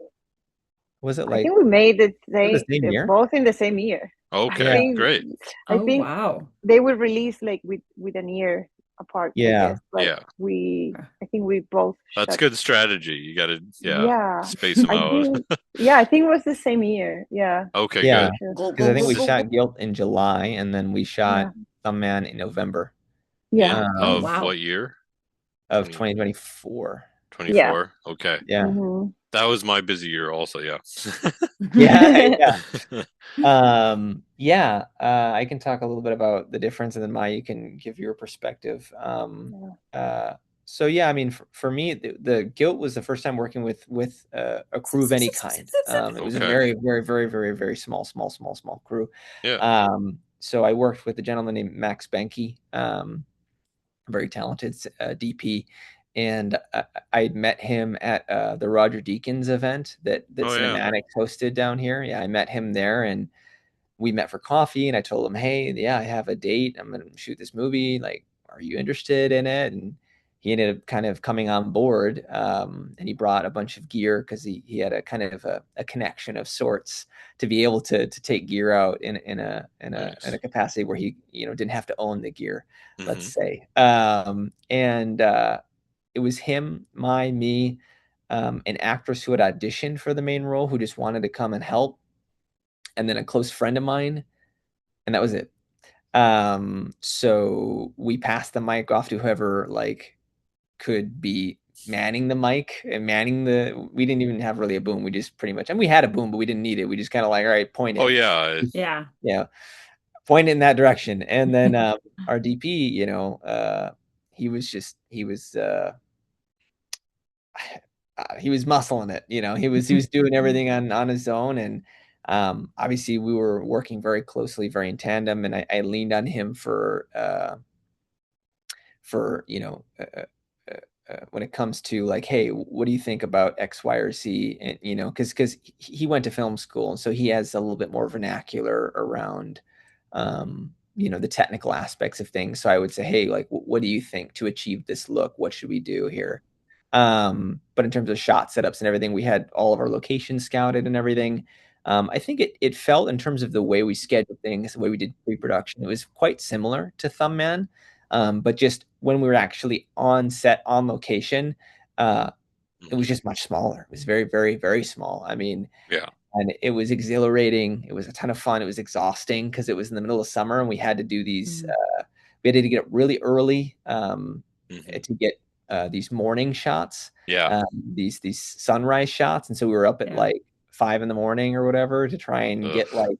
Was it I like think we made it. the same They're year? both in the same year. I Okay, Yeah. think great. I Oh, think wow. they will release like with an year apart. I Yeah. guess, but Yeah. I think we both That's shot. good strategy. You got to, Yeah, space them I out. think. Yeah, I think it was the same year. Yeah, Okay, Yeah. good. Go, Because go, I think go, we This is go, shot go. Guilt in July, and then we shot yeah. Some Man in November. Yeah. Oh, Of wow. what year? of 20, 2024. 24. Okay. Yeah. Hmm. That was my busy year also, yeah. Yeah, yeah. Yeah, I can talk a little bit about the difference, and then Maya, you can give your perspective. Yeah. So yeah, I mean, for me, the Guilt was the first time working with a crew of any kind. It was a Okay. very, very, very, very, very small crew. Yeah. So I worked with a gentleman named Max Benke, very talented DP. And I met him at the Roger Deakins event that Oh yeah. Cinematics hosted down here. Yeah, I met him there, and we met for coffee. And I told him, "Hey, yeah, I have a date. I'm going to shoot this movie. Like, are you interested in it?" And he ended up kind of coming on board, and he brought a bunch of gear because he had a kind of a connection of sorts to be able to take gear out in a Nice. capacity where he didn't have to own the gear, let's Hmm. say. And it was him, me, an actress who had auditioned for the main role who just wanted to come and help, and then a close friend of mine, and that was it. So we passed the mic off to whoever like could be manning the mic and manning the. We didn't even have really a boom. We just pretty much, and we had a boom, but we didn't need it. We just kind of like, all right, point Oh it. yeah. Yeah. Yeah, point it in that direction. And then our DP, he was muscling it. He was doing everything on his own, and obviously we were working very closely, very in tandem, and I leaned on him for when it comes to like, hey, what do you think about X, Y, or Z? And because he went to film school, and so he has a little bit more vernacular around the technical aspects of things. So I would say, hey, like, what do you think to achieve this look? What should we do here? But in terms of shot setups and everything, we had all of our locations scouted and everything. I think it felt, in terms of the way we scheduled things, the way we did pre-production, it was quite similar to Thumbman. But just when we were actually on set, on location, it was Hmm. just much smaller. It was very, very, very small. I mean, Yeah. and it was exhilarating. It was a ton of fun. It was exhausting because it was in the middle of summer, and we had to do these. Mm. We had to get up really early Hmm. to get these morning shots, Yeah. um, these sunrise shots, and so we were up at Yeah. like 5 in the morning or whatever to try and Ugh. get like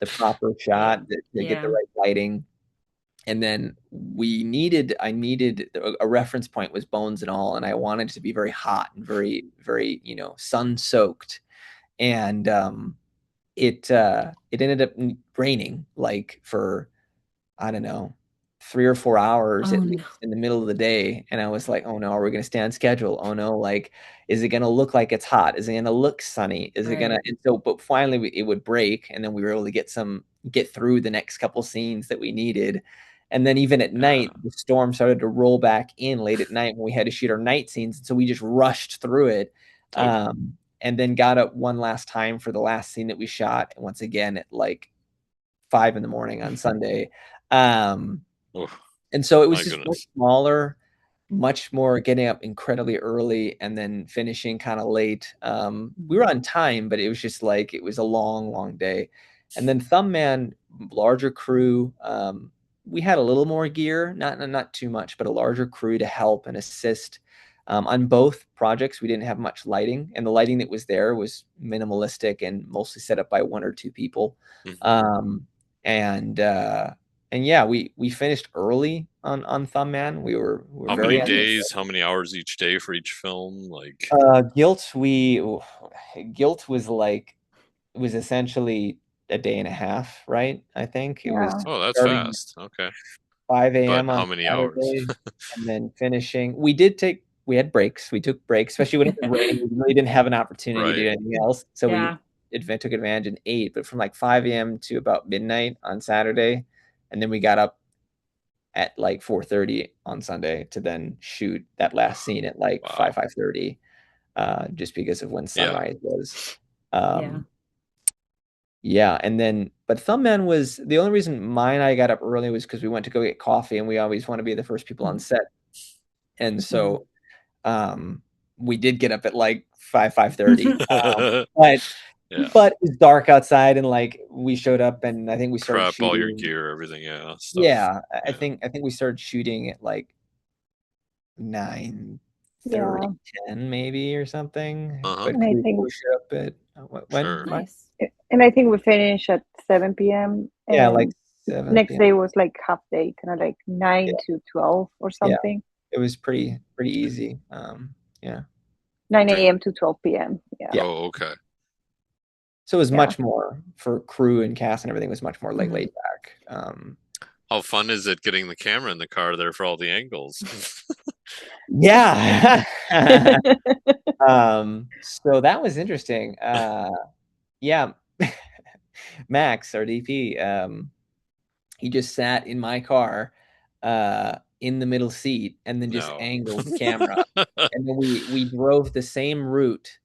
the proper Yeah. shot to get the Yeah. right lighting. And then I needed a reference point was Bones and All, and I wanted it to be very hot and very, very, sun soaked. And it ended up raining like for, I don't know, 3 or 4 hours Oh at no. least in the middle of the day. And I was like, oh no, are we going to stay on schedule? Oh no, like, is it going to look like it's hot? Is it going to look sunny? Is it going to, Right. and so, but finally it would break. And then we were able to get through the next couple scenes that we needed. And then even at Yeah. night, the storm started to roll back in late at night when we had to shoot our night scenes. And so we just rushed through it. Oh. And then got up one last time for the last scene that we shot. And once again, at like 5 in the morning on Sunday. Um, Oh. and so it was My just much goodness. smaller, much more getting up incredibly early and then finishing kind of late. We were Mm. on time, but it was just like it was a long, long day. And then Thumbman, larger crew. We had a little more gear, not too much, but a larger crew to help and assist. On both projects, we didn't have much lighting, and the lighting that was there was minimalistic and mostly set up by one or two people. Hmm. Um, and yeah, we finished early on Thumbman. We were How many very days, ambitious. how many hours each day for each film? Like, Guilt, Guilt was essentially a day and a half, right? I think it was Yeah. oh, that's starting fast. Okay. 5 But a.m. on how many hours? Saturday and then finishing. We had breaks. We took breaks, especially when it was raining. We really didn't have an opportunity to Right. do anything else. So we Yeah. took advantage and ate, but from like 5 a.m. to about midnight on Saturday. And then we got up at like 4:30 on Sunday to then shoot that last scene at like Wow. 5:30, just because of when Yeah. sunrise was. Yeah. Um, yeah, and then but Thumbman was the only reason mine I got up early was because we went to go get coffee, and we always want to be the first people on set. And Mm. so we did get up at like 5:30. But Yeah. But it was dark outside, and like we showed up, and I think we started Prep all your shooting. gear, everything, yeah, stuff. Yeah, I Yeah. think we started shooting at like 9:30, Yeah. 10 maybe or something. Uh-huh. But And I we think showed up at when? Sure. Nice. and I think we finished at 7 p.m. Yeah, like and 7 next p.m. day was like half day, kind of like Yeah, 9 to 12 or yeah. something. It was pretty easy. Yeah, 9 a.m. to 12 p.m. Yeah. yeah. Oh, okay. So it was Yeah. much more for crew and cast and everything was much more like Mhm. laid back. How fun is it getting the camera in the car there for all the angles? Yeah. So that was interesting. Yeah. Max, our DP, he just sat in my car in the middle seat and then just No. angled the camera. And then we drove the same route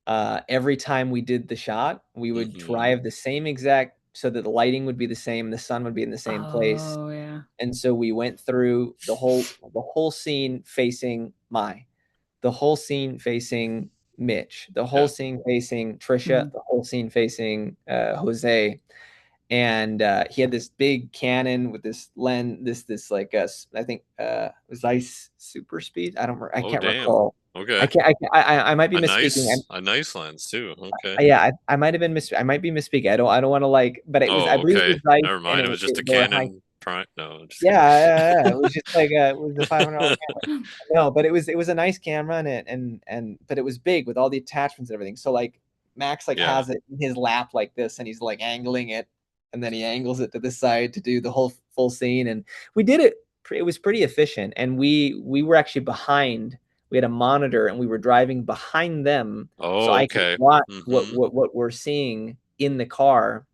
every time we did the shot. We would Hmm. drive the same exact so that the lighting would be the same, the sun would be in the same place. Oh yeah. And so we went through the whole scene facing Mai, the whole scene facing Mitch, the whole Yeah. scene facing Trisha, Mhm. the whole scene facing Jose. And he had this big Canon with this lens, this like I think was ice super speed. I Oh, can't damn. recall. Okay. I might be misspeaking. A nice lens too. Okay. Yeah, I might have been I might be misspeaking. I don't want to like, but it was I Oh, believe it okay. was Zeiss, Never and mind. It was just a they were high. Canon Prime. No, I'm just Yeah, kidding. it was just like it was a $500 camera. No, but it was a nice camera, and but it was big with all the attachments and everything. So like Max like Yeah. has it in his lap like this, and he's like angling it, and then he angles it to the side to do the whole full scene. And we did it. It was pretty efficient, and we were actually behind. We had a monitor, and we were driving behind them, so Oh, I could okay. watch Hmm. what we're seeing in the car,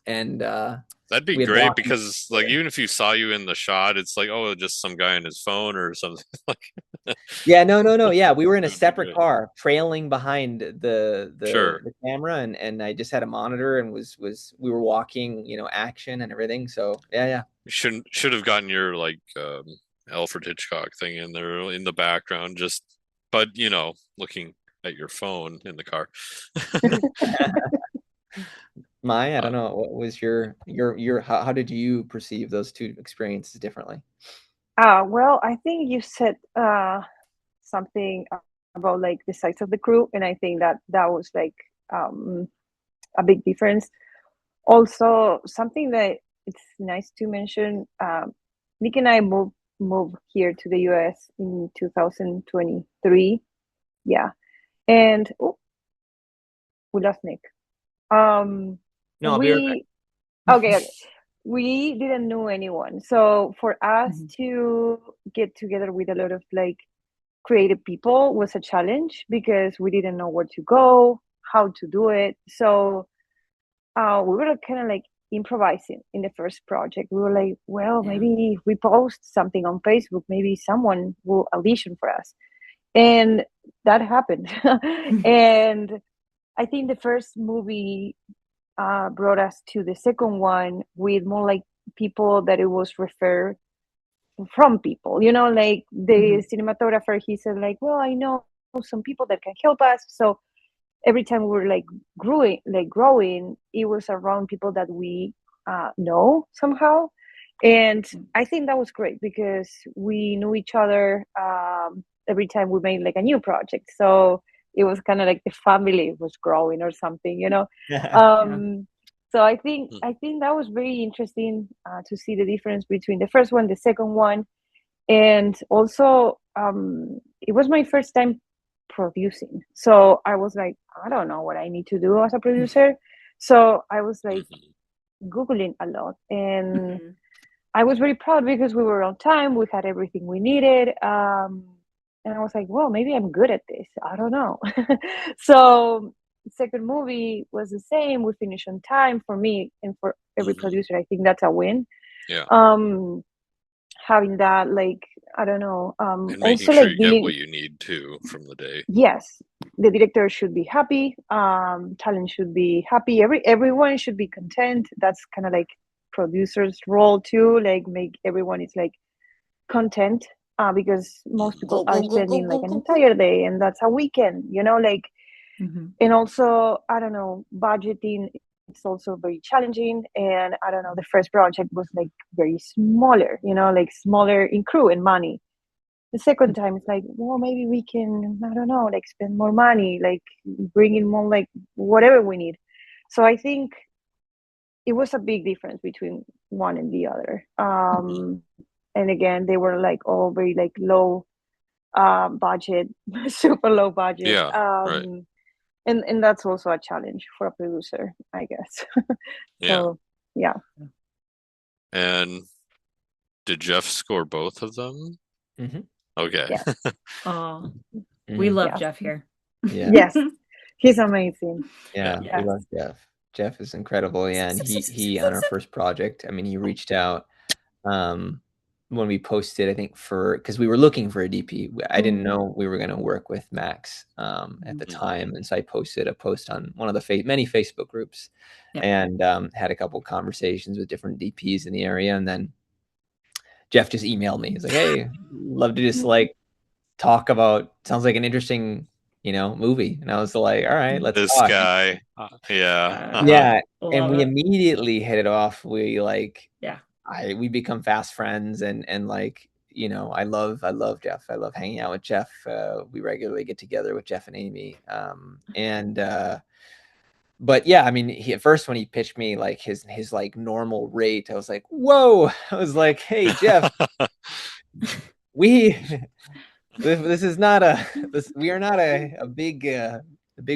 and That'd be we had great walking. because, like, even if you saw you in the shot, it's like, oh, just some guy on his phone or something. Like, Yeah, no. Yeah, we were in a it would be separate great. car, trailing behind Sure. the camera, and I just had a monitor and was we were walking, action and everything. So yeah. You should have gotten your like Alfred Hitchcock thing in there in the background, just but looking at your phone in the car. Mai, I Uh, don't know, what was your how did you perceive those two experiences differently? Well, I think you said something about like the size of the crew, and I think that was like um, a big difference. Also, something that it's nice to mention. Nick and I moved here to the U.S. in 2023. Yeah, and we lost Nick. No, I'll be right We okay. We didn't know anyone, so for us Mhm. to get together with a lot of like creative people was a challenge because we didn't know where to go, how to do it. So we were kind of like improvising in the first project. We were like, well, Yeah. maybe if we post something on Facebook, maybe someone will audition for us. And that happened. And I think the first movie brought us to the second one with more like people that it was referred from people, like the Mhm. cinematographer, he said like, well, I know some people that can help us. So every time we were like growing, it was around people that we know somehow. And I think that was great because we knew each other every time we made like a new project. So it was kind of like the family was growing or something. Yeah. um, so I think that was very interesting to see the difference between the first one, the second one. And also it was my first time producing, so I was like, I don't know what I need to do as a producer. So I was like mhm. googling a lot, and Mhm. I was very proud because we were on time, we had everything we needed. And I was like, well, maybe I'm good at this, I don't know. So second movie was the same, we finished on time. For me and for every Mhm. producer, I think that's a win. Yeah. um Having that, like, I don't know, And making also sure like you get what dealing. you need too from the day. Yes, the director should be happy, talent should be happy, everyone should be content. That's kind of like producer's role too, like make everyone is like content, because most Mhm. people are spending like an entire day and that's a weekend, like And also, I don't know, budgeting, it's also very challenging. And I don't know, the first project was like very smaller, like smaller in crew and money. The second time it's like, well, maybe we can, I don't know, like spend more money, like bring in more, like whatever we need. So I think it was a big difference between one and the other. And again, they were like all very like low budget, super low budget. Yeah, right. And that's also a challenge for a producer, I guess. Yeah. So yeah. And did Jeff score both of them? Okay. Yes. Oh, we love Yeah. Jeff here. Yeah. Yes. He's amazing. Yeah, Yeah. we love Jeff. Jeff is incredible. Yeah, and he on our first project, I mean, he reached out when we posted, I think because we were looking for a DP. I didn't know we were going to work with Max at the time, and so I posted a post on one of the many Facebook groups, and had a couple conversations with different DPs in the area, and then Jeff just emailed me. He's like, "Hey, love to just like talk about. Sounds like an interesting." Movie. And I was like, all right, let's This talk. guy. Yeah. Yeah. Love And we it. immediately hit it off. We like, Yeah. we become fast friends and like, I love Jeff. I love hanging out with Jeff. We regularly get together with Jeff and Amy. But yeah, I mean, at first when he pitched me like his like normal rate, I was like, whoa. I was like, hey, Jeff, this is not we are not a big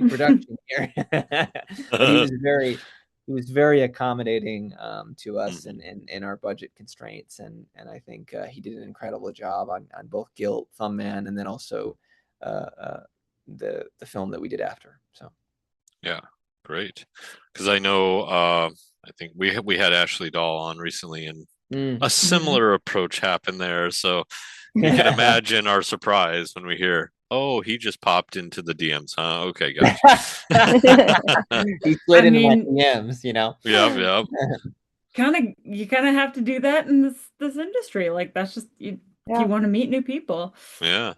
production here. But he was very accommodating to us and in our budget constraints, and I think he did an incredible job on both Guilt, Thumb Man, and then also the film that we did after. So yeah, great. Because I know I think we had Ashley Dahl on recently, and a similar approach happened there. So you can imagine our surprise when we hear, "Oh, he just popped into the DMs, huh?" Okay, gotcha. He slid into my DMs, Yep. You kind of have to do that in this industry. Like that's just you want to meet new people. Yeah.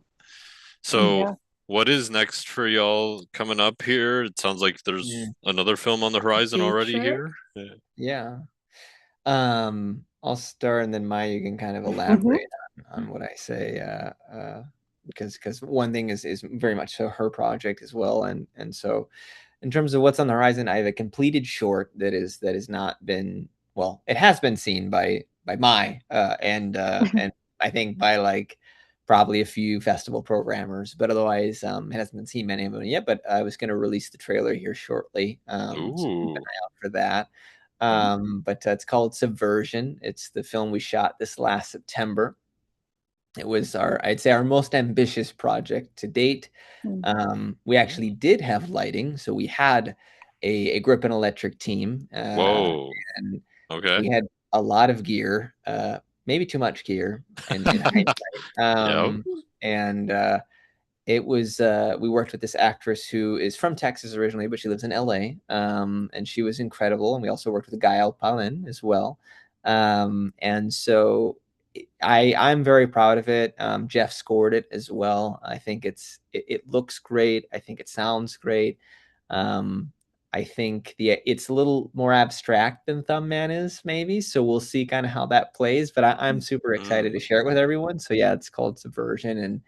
So what is next for y'all coming up here? It sounds like there's another film on the horizon already here. Yeah. I'll start and then Maya, you can kind of elaborate on what I say. Because one thing is very much so her project as well. And so in terms of what's on the horizon, I have a completed short that has not been, well, it has been seen by Mai and I think by like probably a few festival programmers, but otherwise it hasn't been seen many of them yet. But I was going to release the trailer here shortly. So keep an eye out for that. But it's called Subversion. It's the film we shot this last September. It was I'd say our most ambitious project to date. We actually did have lighting, so we had a grip and electric team. Whoa. And okay. We had a lot of gear, maybe too much gear in hindsight. And it was we worked with this actress who is from Texas originally, but she lives in LA. And she was incredible. And we also worked with Gael Palin as well. And so I'm very proud of it. Jeff scored it as well. I think it looks great. I think it sounds great. I think it's a little more abstract than Thumb Man is, maybe. So we'll see kind of how that plays. But I'm super excited to share it with everyone. So yeah, it's called Subversion, and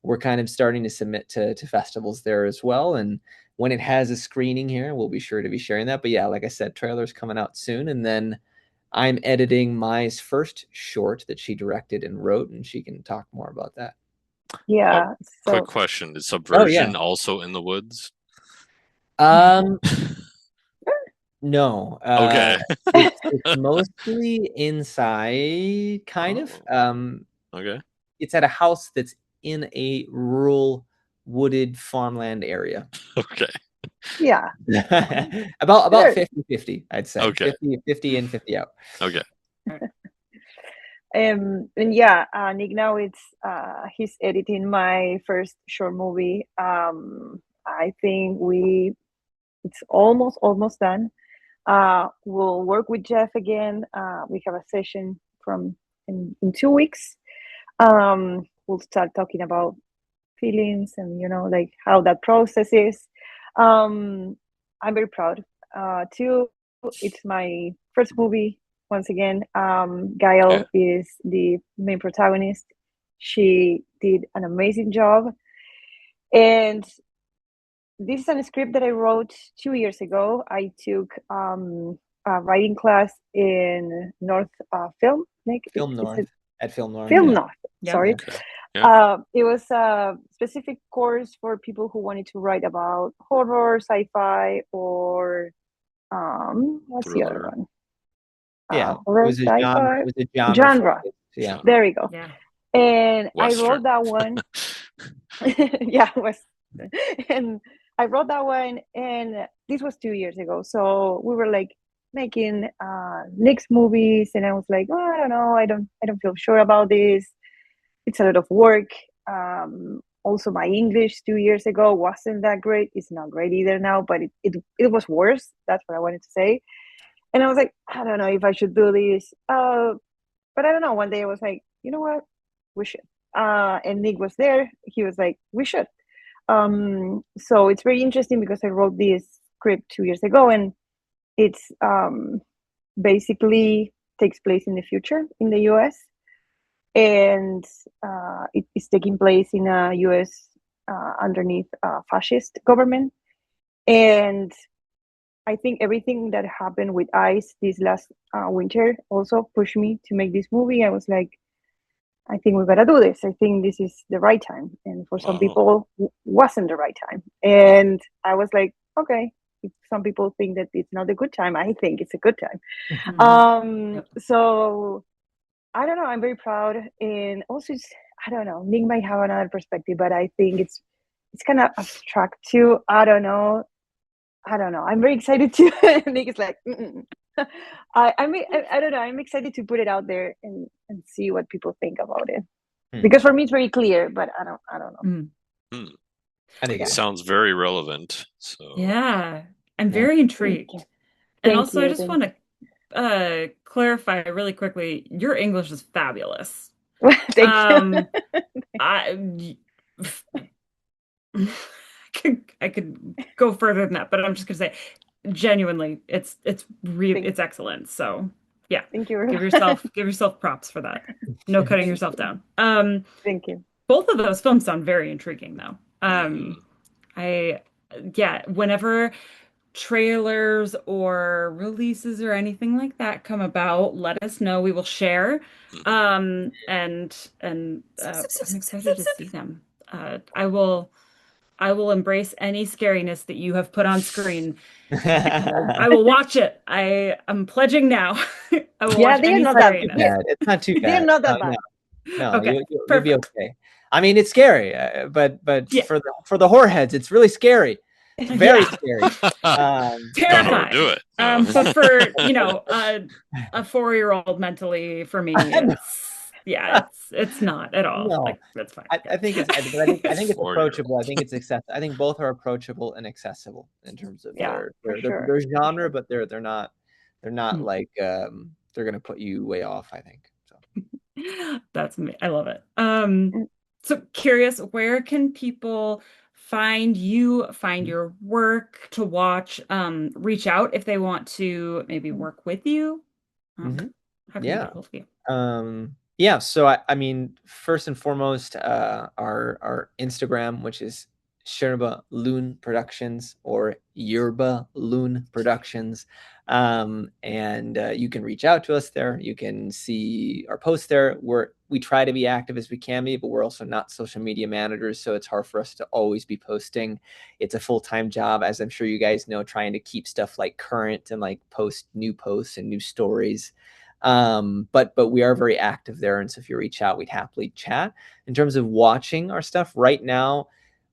we're kind of starting to submit to festivals there as well. And when it has a screening here, we'll be sure to be sharing that. But yeah, like I said, trailer's coming out soon. And then I'm editing Mai's first short that she directed and wrote, and she can talk more about that. Yeah. Quick question. Is Subversion also in the woods? No. Okay. It's mostly inside, kind of. Okay. It's at a house that's in a rural wooded farmland area. Okay. Yeah. about 50-50, I'd say. Okay. 50 in, 50 out. Okay. And yeah, Nick now he's editing my first short movie. I think it's almost done. We'll work with Jeff again. We have a session in 2 weeks. We'll start talking about feelings and like how that process is. I'm very proud. Two, it's my first movie. Once again, Yeah. Gail is the main protagonist. She did an amazing job, and this is a script that I wrote 2 years ago. I took a writing class in North Film. Like Film it's North a at Film North. Film Yeah. North. Yeah. Sorry. Okay. Yeah. It was a specific course for people who wanted to write about horror, sci-fi, or what's the other Thriller. one? Yeah. It Horror, was a genre. sci-fi, It was a genre genre. focus. Yeah. Genre. There we go. Yeah. And I wrote Western. that one. Yeah, was and I wrote that one, and this was 2 years ago. So we were like making Nick's movies, and I was like, oh, I don't know, I don't feel sure about this. It's a lot of work. Also, my English 2 years ago wasn't that great. It's not great either now, but it was worse. That's what I wanted to say. And I was like, I don't know if I should do this. But I don't know. One day I was like, you know what, we should. And Nick was there. He was like, we should. So it's very interesting because I wrote this script 2 years ago, and it's basically takes place in the future in the US, and it is taking place in a US underneath fascist government. And I think everything that happened with ICE this last winter also pushed me to make this movie. I was like, I think we gotta do this. I think this is the right time. And for some Wow. people, wasn't the right time. And I was like, okay, if some people think that it's not a good time, I think it's a good time. Yep. So I don't know. I'm very proud, and also I don't know. Nick might have another perspective, but I think it's kind of abstract too. I don't know. I don't know. I'm very excited to. Nick is like, mm-mm. I don't know. I'm excited to put it out there and see what people think about it. Because for me, it's very clear, but I don't know. Mm. Hmm. I think It it's sounds very relevant. So Yeah. I'm Yeah. very Thank intrigued. you. And Thank also, I you. just Thank want to clarify really quickly, your English is fabulous. you. Thank you. I I could go further than that, but I'm just gonna say genuinely, it's really Thank, it's excellent. So yeah, thank you. give yourself props for that. No cutting Thank yourself you. down. Thank you. Both of those films sound very intriguing though. mhm. I yeah, whenever trailers or releases or anything like that come about, let us know. We will share. Mhm. And I'm excited to see them. I will embrace any scariness that you have put on screen. I will watch it. I am pledging now. I will Yeah, watch they are any not that. scariness. bad. It's not too They're bad. not No, that bad. no, Okay, you'll be perfect. okay. I mean, it's scary, but Yeah, for the whoreheads, it's really scary. It's very yeah, scary. Um, Don't overdo terrifying. it. No. But for a 4-year-old mentally, for me, no, it's not at all. no. Like that's fine. I think it's, but I think it's 4 year approachable. I think it's accessible. I think both are approachable and accessible in terms of Yeah, for their sure. genre, For but they're not Mm. like they're gonna put you way off. I think so. That's me. I love it. sure. So curious, where can people find you, find your work to watch, reach out if they want to maybe work with you? Mm-hmm. How can they Yeah. get a hold of you? Yeah, so I mean, first and foremost, our Instagram, which is Yerba Loon Productions or Yerba Loon Productions. And you can reach out to us there. You can see our posts there. We try to be active as we can be, but we're also not social media managers, so it's hard for us to always be posting. It's a full-time job, as I'm sure you guys know, trying to keep stuff like current and like post new posts and new stories. But we are very active there, and so if you reach out, we'd happily chat. In terms of watching our stuff right now,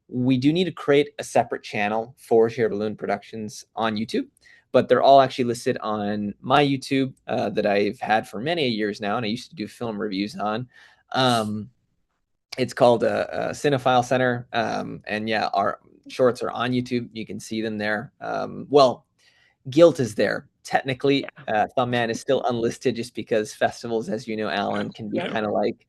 we do need to create a separate channel for Yerba Loon Productions on YouTube, but they're all actually listed on my YouTube that I've had for many years now, and I used to do film reviews on. It's called a Cinephile Center, and yeah, our shorts are on YouTube. You can see them there. Well, Guilt is there. Technically, Yeah. Thumbman is still unlisted just because festivals, as you know, Alan, can be Yep. kind of like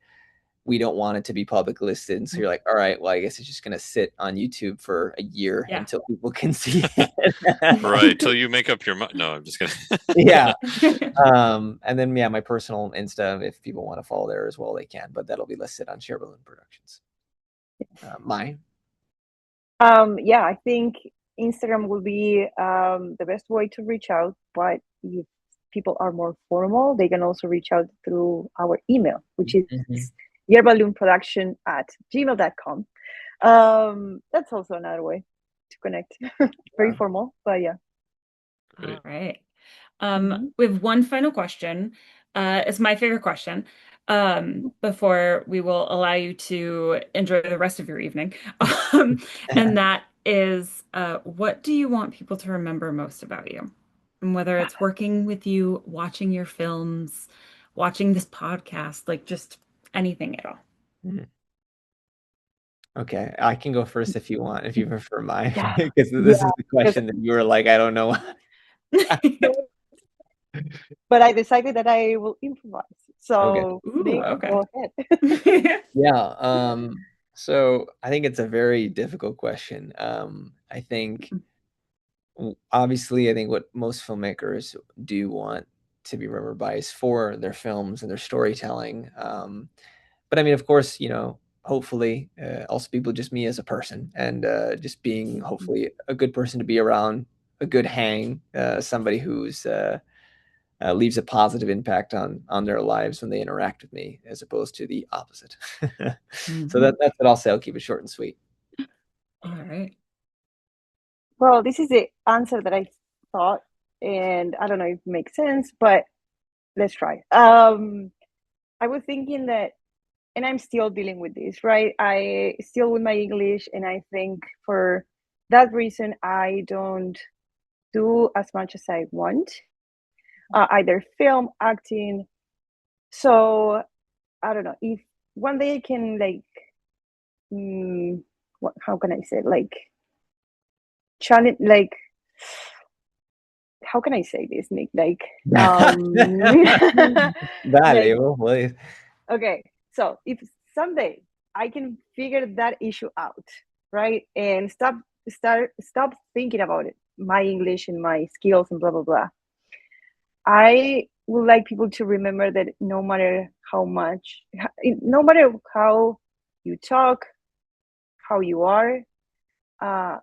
we don't want it to be public listed. And so you're like, all right, well, I guess it's just going to sit on YouTube for a year until people can see it. Right. Till you make up your mind. No, I'm just kidding. Yeah. And then, yeah, my personal Insta, if people want to follow there as well, they can, but that'll be listed on Yerba Loon Productions. Mai? Yeah, I think Instagram will be the best way to reach out, but if people are more formal, they can also reach out through our email, which is yerbaloonproduction@gmail.com. That's also another way to connect. Very formal, but yeah. All right. We have one final question. It's my favorite question. Before we will allow you to enjoy the rest of your evening. And that is, what do you want people to remember most about you? And whether it's working with you, watching your films, watching this podcast, like just anything at all. Okay, I can go first if you want, if you prefer mine, because this is the question that you were like, I don't know. But I decided that I will improvise. So Nick, go ahead. Yeah. So I think it's a very difficult question. I think obviously, I think what most filmmakers do want to be remembered by is for their films and their storytelling. But I mean, of course, you know, hopefully also people just me as a person and just being hopefully a good person to be around, a good hang, somebody who's leaves a positive impact on their lives when they interact with me, as opposed to the opposite. So that's what I'll say. I'll keep it short and sweet. All right. Well, this is the answer that I thought, and I don't know if it makes sense, but let's try. I was thinking that, and I'm still dealing with this, right? I still with my English, and I think for that reason, I don't do as much as I want, either film, acting. So I don't know if one day I can like, how can I say it? Like challenge, like how can I say this, Nick? Like, like, okay. So if someday I can figure that issue out, right, and stop thinking about it, my English and my skills and blah blah blah, I would like people to remember that no matter how much, no matter how you talk, how you are,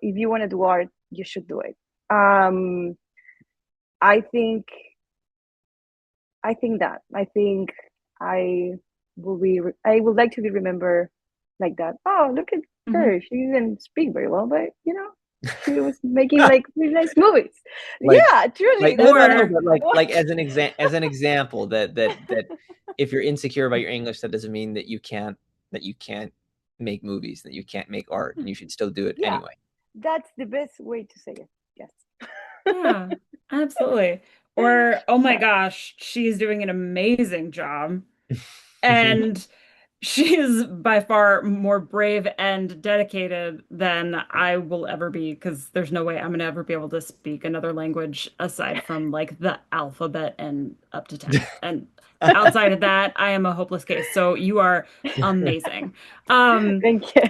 if you want to do art, you should do it. I think I would like to be remembered like that. Oh, look at her. She didn't speak very well, but you know, she was making like really nice movies. Like, yeah, truly. Like as an example that if you're insecure about your English, that doesn't mean that you can't make movies, that you can't make art, and you should still do it anyway. That's the best way to say it. Yes. Yeah, absolutely. Or, oh my gosh, she's doing an amazing job. And she is by far more brave and dedicated than I will ever be, because there's no way I'm going to ever be able to speak another language aside from like the alphabet and up to 10. And outside of that, I am a hopeless case. So you are amazing. Thank you.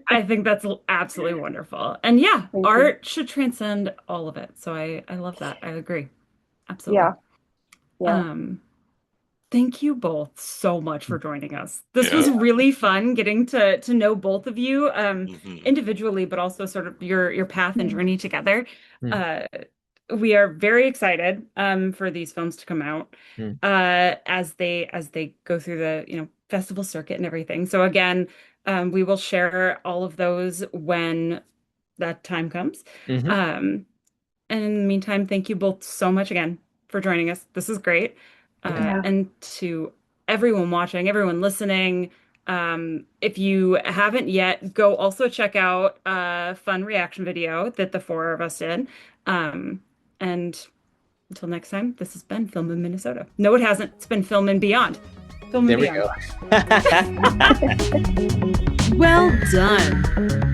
I think that's absolutely wonderful. And yeah, art should transcend all of it. So I love that. I agree. Absolutely. Yeah. Thank you both so much for joining us. This was really fun getting to know both of you individually, but also sort of your path and journey together. We are very excited for these films to come out as they go through the festival circuit and everything. So again, we will share all of those when that time comes. And in the meantime, thank you both so much again for joining us. This is great. And to everyone watching, everyone listening, if you haven't yet, go also check out a fun reaction video that the four of us did. And until next time, this has been Film in Minnesota. No, it hasn't. It's been Film and Beyond. Film and Beyond. Well done.